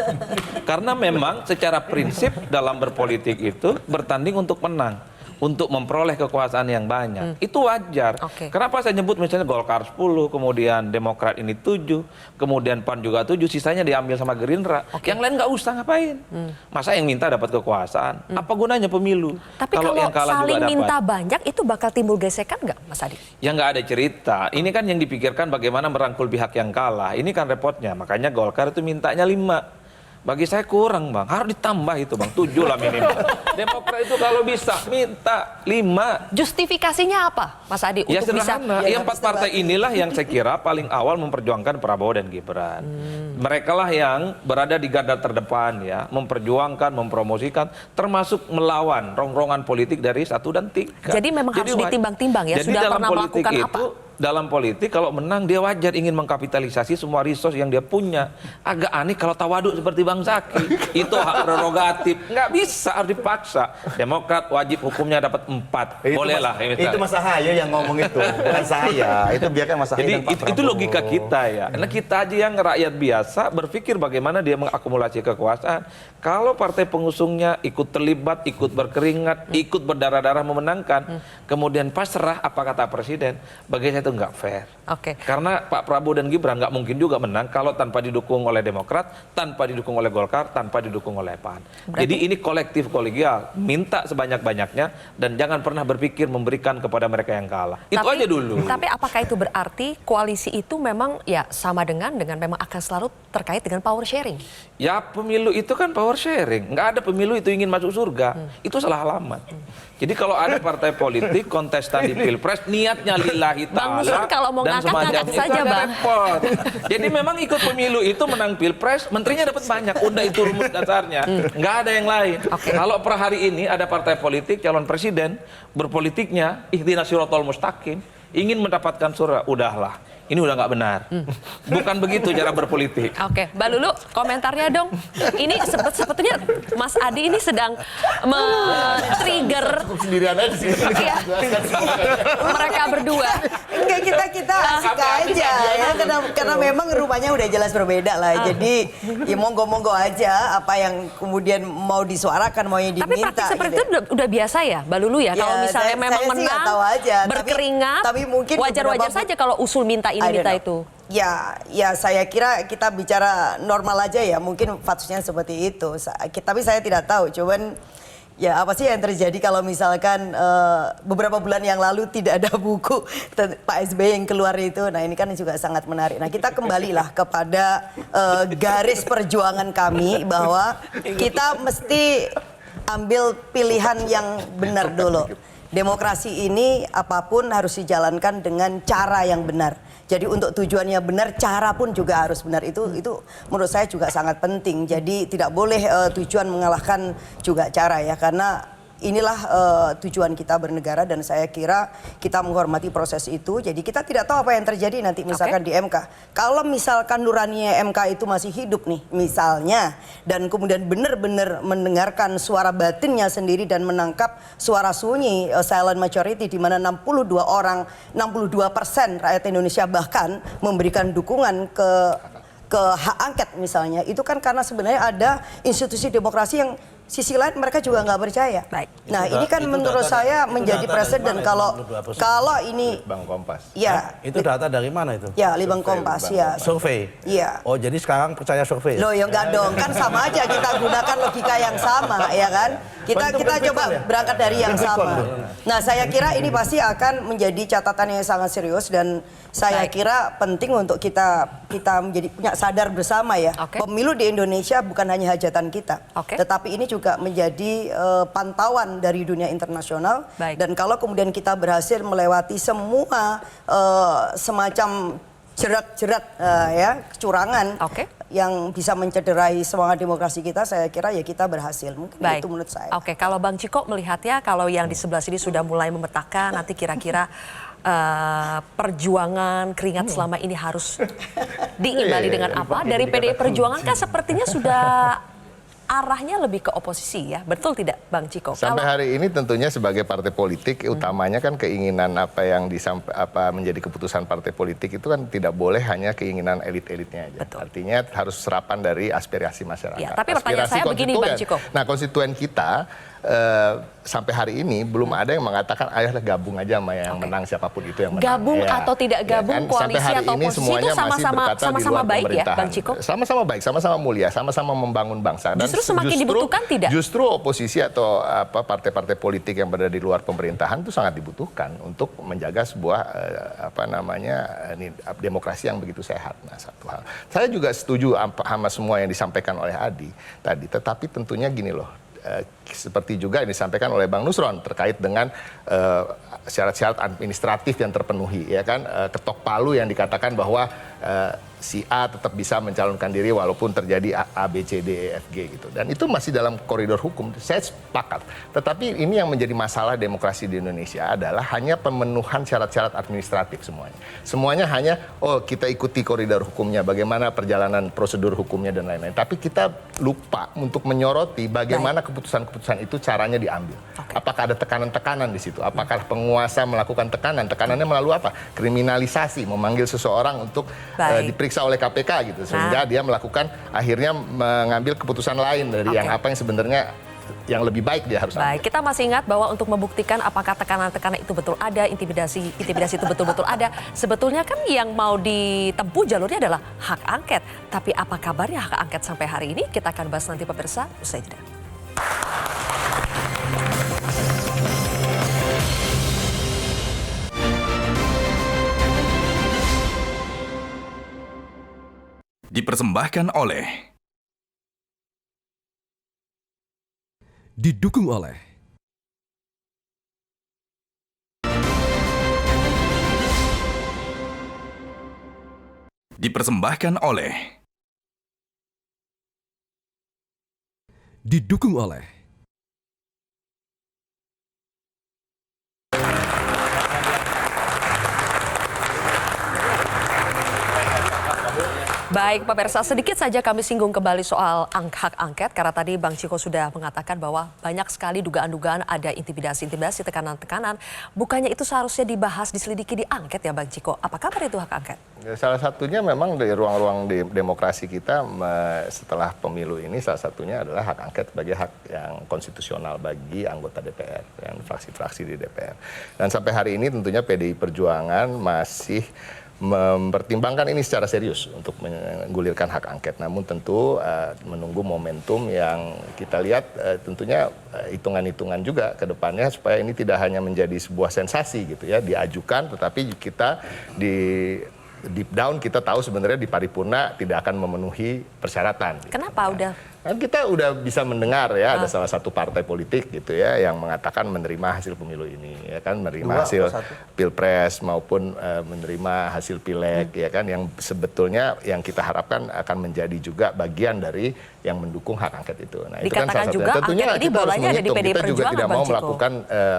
[SPEAKER 8] Karena memang secara prinsip dalam berpolitik itu bertanding untuk menang. Untuk memperoleh kekuasaan yang banyak. Itu wajar. Kenapa saya nyebut misalnya Golkar 10, kemudian Demokrat ini 7, kemudian PAN juga 7, sisanya diambil sama Gerindra. Yang lain nggak usah ngapain. Masa yang minta dapat kekuasaan? Apa gunanya pemilu?
[SPEAKER 2] Tapi kalau
[SPEAKER 8] yang kalah
[SPEAKER 2] saling
[SPEAKER 8] juga
[SPEAKER 2] minta
[SPEAKER 8] dapat.
[SPEAKER 2] banyak itu bakal timbul gesekan nggak, Mas Adi?
[SPEAKER 8] Ya nggak ada cerita. Ini kan yang dipikirkan bagaimana merangkul pihak yang kalah. Ini kan repotnya. Makanya Golkar itu mintanya 5. Bagi saya kurang, Bang. Harus ditambah itu, Bang. 7 lah minimal. Demokrat itu kalau bisa minta 5.
[SPEAKER 2] Justifikasinya apa, Mas Adi?
[SPEAKER 8] Ya
[SPEAKER 2] untuk bisa
[SPEAKER 8] sederhana. Ya, 4 partai inilah yang saya kira paling awal memperjuangkan Prabowo dan Gibran. Mereka lah yang berada di garda terdepan ya, memperjuangkan, mempromosikan, termasuk melawan rongrongan politik dari 1 dan 3.
[SPEAKER 2] Jadi memang harus ditimbang-timbang ya.
[SPEAKER 8] Jadi
[SPEAKER 2] Sudah
[SPEAKER 8] dalam
[SPEAKER 2] pernah
[SPEAKER 8] politik
[SPEAKER 2] melakukan
[SPEAKER 8] itu,
[SPEAKER 2] apa?
[SPEAKER 8] dalam politik kalau menang dia wajar ingin mengkapitalisasi semua resource yang dia punya. Agak aneh kalau tawaduk seperti Bang Zaki. Itu hak prerogatif. Nggak bisa, harus dipaksa. Demokrat wajib hukumnya dapat 4. Bolehlah.
[SPEAKER 12] Itu Mas AHY yang ngomong itu, bukan saya. Itu biarkan Mas AHY
[SPEAKER 8] Jadi
[SPEAKER 12] dan Pak
[SPEAKER 8] itu
[SPEAKER 12] Prabowo.
[SPEAKER 8] logika kita ya. Nah kita aja yang rakyat biasa berpikir bagaimana dia mengakumulasi kekuasaan. Kalau partai pengusungnya ikut terlibat, ikut berkeringat, ikut berdarah-darah memenangkan, kemudian pasrah apa kata presiden, bagi saya itu nggak fair.
[SPEAKER 2] Oke.
[SPEAKER 8] Karena Pak Prabowo dan Gibran nggak mungkin juga menang kalau tanpa didukung oleh Demokrat, tanpa didukung oleh Golkar, tanpa didukung oleh PAN. Jadi ini kolektif kolegial, minta sebanyak-banyaknya dan jangan pernah berpikir memberikan kepada mereka yang kalah. Itu aja dulu.
[SPEAKER 2] Tapi apakah itu berarti koalisi itu memang ya sama dengan memang akan selalu terkait dengan power sharing?
[SPEAKER 8] Ya pemilu itu kan power sharing. Nggak ada pemilu itu ingin masuk surga. Itu salah alamat. Jadi kalau ada partai politik kontestan di Pilpres niatnya lillahi
[SPEAKER 2] Bang
[SPEAKER 8] ta'ala
[SPEAKER 2] Nusron kalau mau
[SPEAKER 8] dan
[SPEAKER 2] ngangkat
[SPEAKER 8] semacamnya
[SPEAKER 2] saja,
[SPEAKER 8] itu agak
[SPEAKER 2] Bang.
[SPEAKER 8] repot. Jadi memang ikut pemilu itu menang Pilpres, menterinya dapat banyak. Udah itu rumus dasarnya. Nggak ada yang lain. Kalau per hari ini ada partai politik calon presiden berpolitiknya ihdinas siratal mustaqim, ingin mendapatkan surga, udahlah. Ini udah nggak benar. Bukan begitu cara berpolitik.
[SPEAKER 2] Oke, Mbak Lulu, komentarnya dong. Ini sebetulnya Mas Adi ini sedang men-trigger ya, mereka berdua.
[SPEAKER 6] Enggak, kita asik aja ya, karena memang rumahnya udah jelas berbeda lah. Jadi ya monggo-monggo aja apa yang kemudian mau disuarakan, mau yang
[SPEAKER 2] Tapi
[SPEAKER 6] diminta.
[SPEAKER 2] praktik seperti itu udah biasa ya, Mbak Lulu ya? Kalau misalnya memang
[SPEAKER 6] saya sih
[SPEAKER 2] menang,
[SPEAKER 6] nggak tahu aja,
[SPEAKER 2] berkeringat,
[SPEAKER 6] tapi mungkin
[SPEAKER 2] wajar-wajar
[SPEAKER 6] beberapa-
[SPEAKER 2] saja kalau usul minta ini,
[SPEAKER 6] I don't
[SPEAKER 2] minta
[SPEAKER 6] know.
[SPEAKER 2] itu.
[SPEAKER 6] Ya saya kira kita bicara normal aja ya, mungkin faktanya seperti itu. Tapi saya tidak tahu, cuman ya apa sih yang terjadi kalau misalkan beberapa bulan yang lalu tidak ada buku Pak SBY yang keluar itu. Nah ini kan juga sangat menarik. Nah kita kembalilah kepada garis perjuangan kami bahwa kita mesti ambil pilihan yang benar dulu. Demokrasi ini apapun harus dijalankan dengan cara yang benar. Jadi untuk tujuannya benar, cara pun juga harus benar. Itu menurut saya juga sangat penting. Jadi tidak boleh tujuan mengalahkan juga cara ya, karena inilah tujuan kita bernegara dan saya kira kita menghormati proses itu. Jadi kita tidak tahu apa yang terjadi nanti misalkan di MK. Kalau misalkan nuraninya MK itu masih hidup nih misalnya, dan kemudian benar-benar mendengarkan suara batinnya sendiri dan menangkap suara sunyi silent majority di mana 62% rakyat Indonesia bahkan memberikan dukungan ke hak angket misalnya, itu kan karena sebenarnya ada institusi demokrasi yang sisi lain mereka juga nggak percaya. Nah ini kan menurut saya menjadi presiden kalau ini
[SPEAKER 7] Litbang Kompas.
[SPEAKER 6] ya
[SPEAKER 7] Itu data dari mana itu?
[SPEAKER 6] ya Litbang Kompas ya.
[SPEAKER 7] Survei.
[SPEAKER 6] Iya.
[SPEAKER 7] Oh jadi sekarang percaya survei?
[SPEAKER 6] Loh ya enggak dong, kan sama aja kita gunakan logika yang sama ya kan. Kita coba berangkat dari yang sama. Nah saya kira ini pasti akan menjadi catatan yang sangat serius dan saya kira penting untuk kita menjadi punya sadar bersama ya. Pemilu di Indonesia bukan hanya hajatan kita, tetapi ini juga menjadi pantauan dari dunia internasional. Dan kalau kemudian kita berhasil melewati semua semacam jerat-jerat ya kecurangan yang bisa mencederai semangat demokrasi kita, saya kira ya kita berhasil. Mungkin itu menurut saya.
[SPEAKER 2] Oke, kalau Bang Ciko melihatnya kalau yang di sebelah sini sudah mulai memetakan nanti kira-kira perjuangan keringat selama ini harus diimbali dengan apa? Dari PDI Perjuangan kan sepertinya sudah arahnya lebih ke oposisi ya, betul tidak Bang Ciko?
[SPEAKER 1] Sampai hari ini tentunya sebagai partai politik utamanya kan keinginan apa yang menjadi keputusan partai politik itu kan tidak boleh hanya keinginan elit-elitnya aja.
[SPEAKER 2] Betul.
[SPEAKER 1] Artinya harus serapan dari aspirasi masyarakat.
[SPEAKER 2] Ya, tapi pertanyaan saya begini Bang Ciko.
[SPEAKER 1] Nah konstituen kita sampai hari ini belum ada yang mengatakan ayolah gabung aja sama yang menang siapapun itu yang menang.
[SPEAKER 2] Gabung atau tidak gabung, koalisi atau
[SPEAKER 1] ini
[SPEAKER 2] oposisi itu sama-sama baik ya Bang Ciko?
[SPEAKER 1] Sama-sama baik, sama-sama mulia, sama-sama membangun bangsa. Dan
[SPEAKER 2] justru semakin dibutuhkan tidak?
[SPEAKER 1] Justru oposisi atau partai-partai politik yang berada di luar pemerintahan itu sangat dibutuhkan untuk menjaga sebuah demokrasi yang begitu sehat. Nah satu hal, saya juga setuju sama semua yang disampaikan oleh Adi tadi, tetapi tentunya gini loh. Seperti juga yang disampaikan oleh Bang Nusron terkait dengan syarat-syarat administratif yang terpenuhi, ya kan, ketok palu yang dikatakan bahwa si A tetap bisa mencalonkan diri walaupun terjadi A, B, C, D, E, F, G gitu. Dan itu masih dalam koridor hukum, saya sepakat. Tetapi ini yang menjadi masalah demokrasi di Indonesia adalah hanya pemenuhan syarat-syarat administratif semuanya. Semuanya hanya, kita ikuti koridor hukumnya, bagaimana perjalanan prosedur hukumnya dan lain-lain. Tapi kita lupa untuk menyoroti bagaimana keputusan-keputusan itu caranya diambil. Apakah ada tekanan-tekanan di situ? Apakah penguasa melakukan tekanan? Tekanannya melalui apa? Kriminalisasi, memanggil seseorang untuk diperiksa oleh KPK gitu, sehingga dia melakukan akhirnya mengambil keputusan lain dari yang apa yang sebenarnya yang lebih baik dia harus ambil.
[SPEAKER 2] Kita masih ingat bahwa untuk membuktikan apakah tekanan-tekanan itu betul ada, intimidasi itu betul-betul ada, sebetulnya kan yang mau ditempuh jalurnya adalah hak angket. Tapi apa kabarnya hak angket sampai hari ini? Kita akan bahas nanti pemirsa, usai jeda.
[SPEAKER 9] Dipersembahkan oleh
[SPEAKER 16] didukung oleh
[SPEAKER 9] dipersembahkan oleh
[SPEAKER 16] didukung oleh
[SPEAKER 2] Baik, pemirsa, sedikit saja kami singgung kembali soal hak angket karena tadi Bang Ciko sudah mengatakan bahwa banyak sekali dugaan-dugaan ada intimidasi-intimidasi, tekanan-tekanan. Bukannya itu seharusnya dibahas, diselidiki, diangket ya Bang Ciko? Apa kabar itu hak angket?
[SPEAKER 1] Salah satunya memang dari ruang-ruang demokrasi kita setelah pemilu ini salah satunya adalah hak angket sebagai hak yang konstitusional bagi anggota DPR dan fraksi-fraksi di DPR. Dan sampai hari ini tentunya PDI Perjuangan masih mempertimbangkan ini secara serius untuk menggulirkan hak angket. Namun tentu menunggu momentum yang kita lihat tentunya hitungan-hitungan juga ke depannya supaya ini tidak hanya menjadi sebuah sensasi gitu ya, diajukan tetapi kita deep down kita tahu sebenarnya di paripurna tidak akan memenuhi persyaratan.
[SPEAKER 2] Kenapa udah?
[SPEAKER 1] Kan kita udah bisa mendengar ya ada salah satu partai politik gitu ya yang mengatakan menerima hasil pemilu ini ya kan, menerima hasil pilpres maupun menerima hasil pileg ya kan, yang sebetulnya yang kita harapkan akan menjadi juga bagian dari yang mendukung hak angket itu. Nah, itu kan salah satu. Tentunya kita harus menghitung, kita juga tidak mau melakukan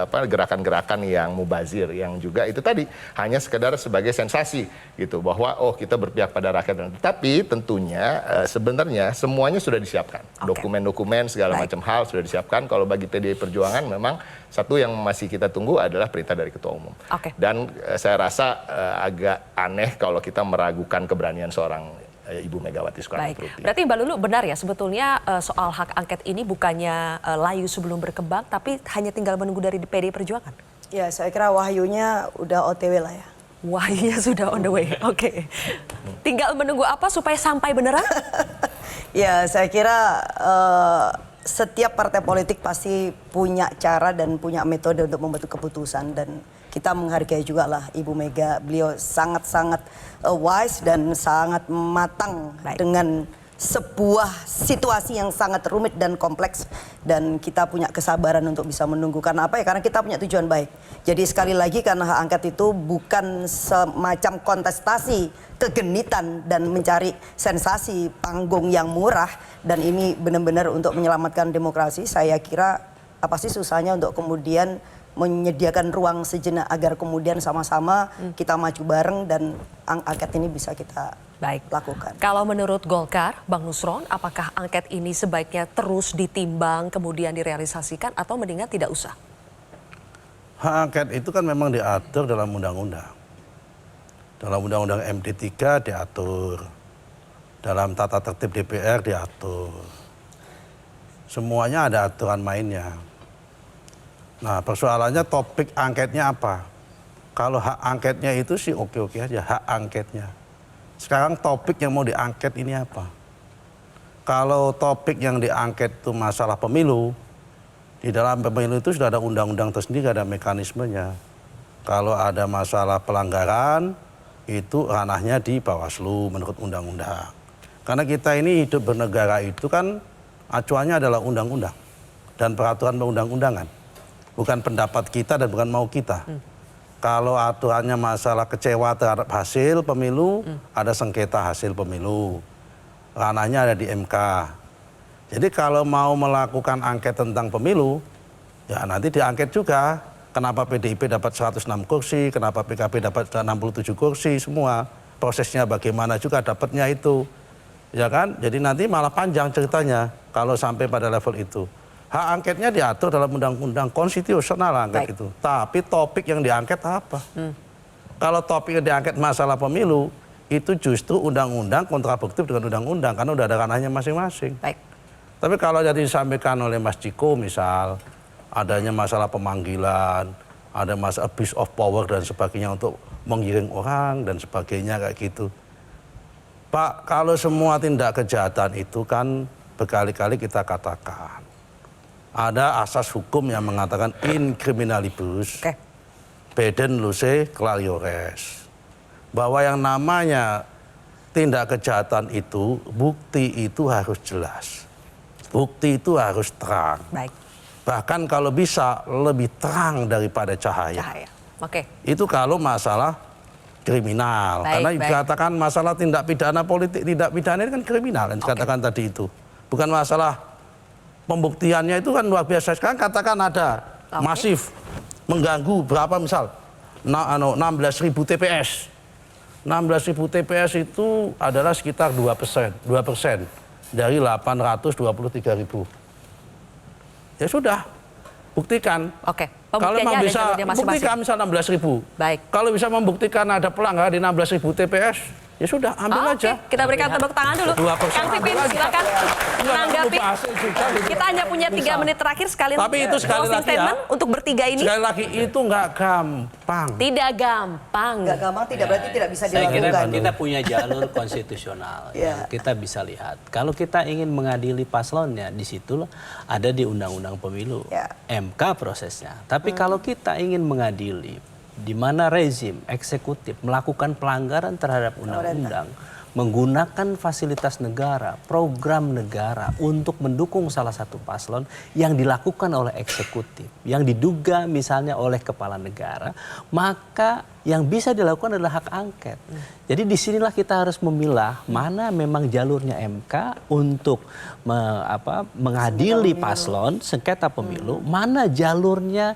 [SPEAKER 1] gerakan-gerakan yang mubazir yang juga itu tadi hanya sekedar sebagai sensasi gitu bahwa kita berpihak pada rakyat. Tapi tentunya sebenarnya semuanya sudah disiapkan. Dokumen-dokumen segala macam hal sudah disiapkan. Kalau bagi PDI Perjuangan memang satu yang masih kita tunggu adalah perintah dari Ketua Umum. Dan saya rasa agak aneh kalau kita meragukan keberanian seorang Ibu Megawati Soekarno
[SPEAKER 2] Baik,
[SPEAKER 1] Putri.
[SPEAKER 2] berarti Mbak Lulu benar ya sebetulnya soal hak angket ini bukannya layu sebelum berkembang, tapi hanya tinggal menunggu dari PDI Perjuangan?
[SPEAKER 6] Ya, saya kira wahyunya udah OTW lah ya.
[SPEAKER 2] Wahyunya sudah on the way, oke. Tinggal menunggu apa supaya sampai beneran?
[SPEAKER 6] Ya, saya kira setiap partai politik pasti punya cara dan punya metode untuk membuat keputusan, dan kita menghargai juga lah Ibu Mega. Beliau sangat-sangat wise dan sangat matang dengan sebuah situasi yang sangat rumit dan kompleks, dan kita punya kesabaran untuk bisa menunggu. Karena apa ya? Karena kita punya tujuan baik. Jadi sekali lagi, karena hak angket itu bukan semacam kontestasi kegenitan dan mencari sensasi panggung yang murah, dan ini benar-benar untuk menyelamatkan demokrasi. Saya kira apa sih susahnya untuk kemudian menyediakan ruang sejenak agar kemudian sama-sama kita maju bareng dan angket ini bisa kita lakukan.
[SPEAKER 2] Kalau menurut Golkar, Bang Nusron, apakah angket ini sebaiknya terus ditimbang kemudian direalisasikan atau mendingan tidak usah?
[SPEAKER 7] Hak angket itu kan memang diatur dalam undang-undang. Dalam undang-undang MD3 diatur. Dalam tata tertib DPR diatur. Semuanya ada aturan mainnya. Nah, persoalannya topik angketnya apa? Kalau hak angketnya itu sih oke-oke aja, hak angketnya. Sekarang topik yang mau diangket ini apa? Kalau topik yang diangket itu masalah pemilu, di dalam pemilu itu sudah ada undang-undang tersendiri, ada mekanismenya. Kalau ada masalah pelanggaran, itu ranahnya di Bawaslu menurut undang-undang. Karena kita ini hidup bernegara itu kan acuannya adalah undang-undang dan peraturan perundang-undangan. Bukan pendapat kita dan bukan mau kita. Kalau aturannya masalah kecewa terhadap hasil pemilu, ada sengketa hasil pemilu. Ranahnya ada di MK. Jadi kalau mau melakukan angket tentang pemilu, ya nanti diangket juga. Kenapa PDIP dapat 106 kursi, kenapa PKB dapat 67 kursi, semua. Prosesnya bagaimana juga dapatnya itu. Ya kan? Jadi nanti malah panjang ceritanya kalau sampai pada level itu. Hak angketnya diatur dalam undang-undang konstitusional angket itu. Tapi topik yang diangket apa? Kalau topik yang diangket masalah pemilu, itu justru undang-undang kontraproduktif dengan undang-undang. Karena udah ada ranahnya masing-masing. Tapi kalau jadi disampaikan oleh Mas Ciko misal, adanya masalah pemanggilan, ada masalah abuse of power dan sebagainya untuk menggiring orang dan sebagainya kayak gitu. Pak, kalau semua tindak kejahatan itu kan berkali-kali kita katakan. Ada asas hukum yang mengatakan in criminalibus, beden luce clariores. Bahwa yang namanya tindak kejahatan itu, bukti itu harus jelas. Bukti itu harus terang. Bahkan kalau bisa lebih terang daripada cahaya. Itu kalau masalah kriminal. Karena dikatakan masalah tindak pidana politik, tindak pidana ini kan kriminal yang dikatakan tadi itu. Bukan masalah pembuktiannya itu kan luar biasa. Sekarang katakan ada masif mengganggu berapa misal 16.000 TPS. 16.000 TPS itu adalah sekitar 2% dari 823.000. Ya sudah, buktikan. Kalau memang bisa buktikan misal 16.000. Kalau bisa membuktikan ada pelanggaran di 16.000 TPS, ya sudah, ambil aja.
[SPEAKER 2] Kita berikan tepuk tangan dulu. Kang Pipin, silakan menanggapi. Kita hanya punya 3 menit terakhir sekali.
[SPEAKER 7] Tapi itu sekali lagi
[SPEAKER 2] statement untuk bertiga ini.
[SPEAKER 7] Sekali lagi itu nggak gampang.
[SPEAKER 2] Tidak gampang.
[SPEAKER 6] Nggak gampang, tidak berarti tidak bisa
[SPEAKER 11] Saya
[SPEAKER 6] dilakukan.
[SPEAKER 11] kira kita punya jalur konstitusional yang kita bisa lihat. Kalau kita ingin mengadili paslonnya, di situ ada di Undang-Undang Pemilu, MK prosesnya. Tapi kalau kita ingin mengadili di mana rezim eksekutif melakukan pelanggaran terhadap undang-undang, menggunakan fasilitas negara, program negara untuk mendukung salah satu paslon yang dilakukan oleh eksekutif, yang diduga misalnya oleh kepala negara, maka yang bisa dilakukan adalah hak angket. Jadi disinilah kita harus memilah mana memang jalurnya MK untuk mengadili paslon sengketa pemilu, mana jalurnya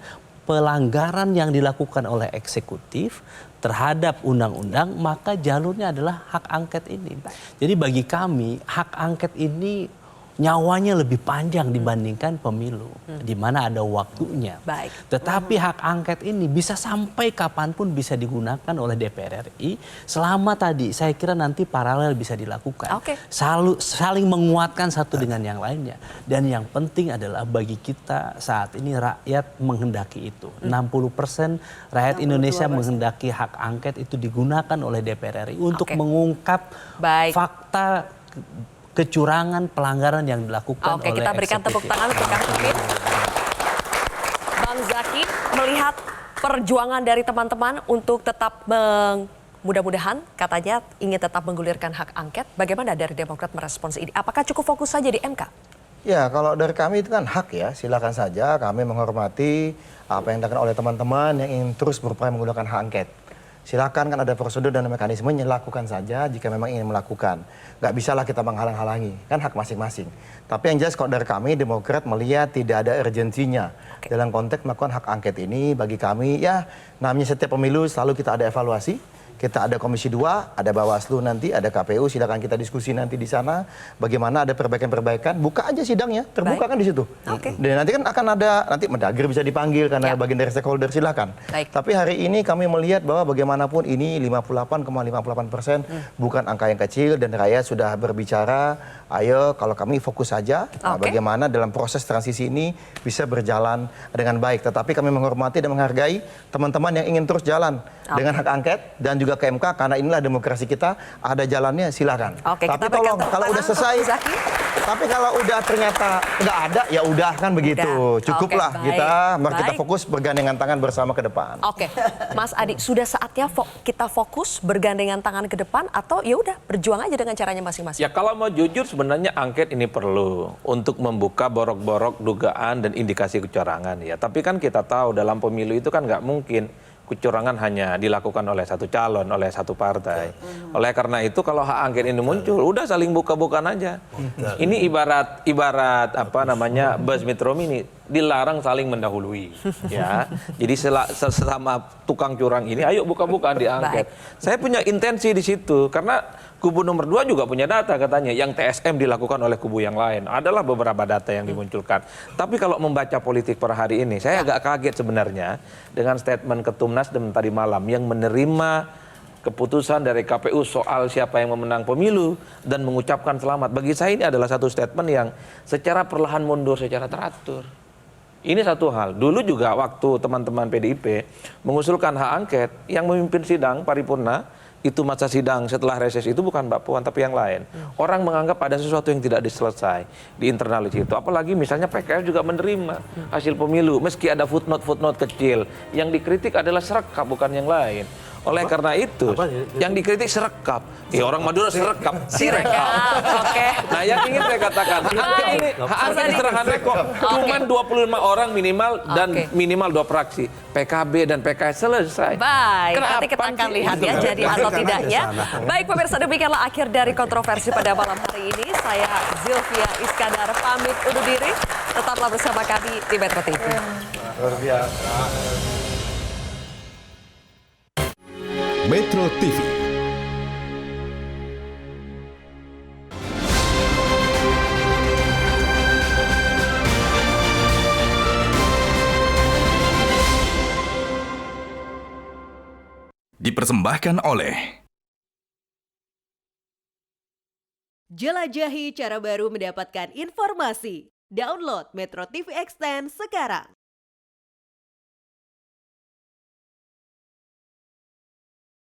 [SPEAKER 11] pelanggaran yang dilakukan oleh eksekutif terhadap undang-undang, maka jalurnya adalah hak angket ini. Jadi bagi kami hak angket ini nyawanya lebih panjang dibandingkan pemilu, di mana ada waktunya.
[SPEAKER 2] Baik.
[SPEAKER 11] Tetapi hak angket ini bisa sampai kapanpun bisa digunakan oleh DPR RI selama tadi saya kira nanti paralel bisa dilakukan.
[SPEAKER 2] Oke.
[SPEAKER 11] Saling menguatkan satu dengan yang lainnya. Dan yang penting adalah bagi kita saat ini rakyat menghendaki itu. 60% rakyat Indonesia menghendaki hak angket itu digunakan oleh DPR RI untuk mengungkap fakta kecurangan, pelanggaran yang dilakukan oleh
[SPEAKER 2] kita berikan tepuk tangan untuk Kang Pipin. Bang Zaky, melihat perjuangan dari teman-teman untuk tetap mudah-mudahan katanya ingin tetap menggulirkan hak angket, bagaimana dari Demokrat merespons ini? Apakah cukup fokus saja di MK?
[SPEAKER 12] Ya, kalau dari kami itu kan hak ya, silakan saja kami menghormati apa yang dilakukan oleh teman-teman yang ingin terus berupaya menggunakan hak angket. Silakan, kan ada prosedur dan mekanismenya, lakukan saja jika memang ingin melakukan. Nggak bisalah kita menghalang-halangi, kan hak masing-masing. Tapi yang jelas kalau dari kami Demokrat melihat tidak ada urgensinya dalam konteks melakukan hak angket ini. Bagi kami ya namanya setiap pemilu selalu kita ada evaluasi. Kita ada Komisi 2, ada Bawaslu nanti, ada KPU, silakan kita diskusi nanti di sana. Bagaimana ada perbaikan-perbaikan, buka aja sidangnya, terbuka kan di situ. Dan nanti kan akan ada, nanti Mendagri bisa dipanggil karena bagian dari stakeholder, silakan. Tapi hari ini kami melihat bahwa bagaimanapun ini 58,58% bukan angka yang kecil dan rakyat sudah berbicara, ayo kalau kami fokus saja bagaimana dalam proses transisi ini bisa berjalan dengan baik. Tetapi kami menghormati dan menghargai teman-teman yang ingin terus jalan dengan hak angket dan juga ke MK, karena inilah demokrasi kita, ada jalannya, silakan. Tapi tolong kalau udah selesai, tapi kalau udah ternyata nggak ada, ya udah kan begitu. Cukuplah kita fokus bergandengan tangan bersama ke depan.
[SPEAKER 2] Oke, Mas Adi, sudah saatnya kita fokus bergandengan tangan ke depan atau ya udah berjuang aja dengan caranya masing-masing?
[SPEAKER 8] Ya kalau mau jujur sebenarnya angket ini perlu untuk membuka borok-borok dugaan dan indikasi kecurangan ya. Tapi kan kita tahu dalam pemilu itu kan nggak mungkin kecurangan hanya dilakukan oleh satu calon, oleh satu partai. Oleh karena itu kalau hak angket ini muncul, udah saling buka-bukaan aja. Ini ibarat apa namanya bus metro mini, dilarang saling mendahului. Ya, jadi sesama tukang curang ini, ayo buka-bukaan diangket. Saya punya intensi di situ karena kubu nomor 2 juga punya data katanya yang TSM dilakukan oleh kubu yang lain. Adalah beberapa data yang dimunculkan. Tapi kalau membaca politik per hari ini, saya agak kaget sebenarnya dengan statement Ketum Nasdem tadi malam yang menerima keputusan dari KPU soal siapa yang memenang pemilu dan mengucapkan selamat. Bagi saya ini adalah satu statement yang secara perlahan mundur secara teratur. Ini satu hal. Dulu juga waktu teman-teman PDIP mengusulkan hak angket, yang memimpin sidang paripurna itu masa sidang setelah reses itu bukan Mbak Puan tapi yang lain. Orang menganggap ada sesuatu yang tidak diselesai di internal itu. Apalagi misalnya PKS juga menerima hasil pemilu meski ada footnote kecil. Yang dikritik adalah serekap bukan yang lain. Oleh karena itu, yang dikritik serekap. Ya orang Madura serekap, sirekap. Nah yang ingin saya katakan, hak angket diserahkan kok. Cuman 25 orang minimal dan minimal 2 fraksi. PKB dan PKS selesai.
[SPEAKER 2] Baik, nanti kita akan lihat ya jadi atau tidaknya. Baik pemirsa, demikianlah akhir dari kontroversi pada malam hari ini. Saya Zilvia Iskandar pamit undur diri. Tetaplah bersama kami di Metro TV.
[SPEAKER 12] Luar biasa.
[SPEAKER 16] Metro TV.
[SPEAKER 9] Dipersembahkan oleh
[SPEAKER 17] Jelajahi cara baru mendapatkan informasi. Download Metro TV Extend sekarang.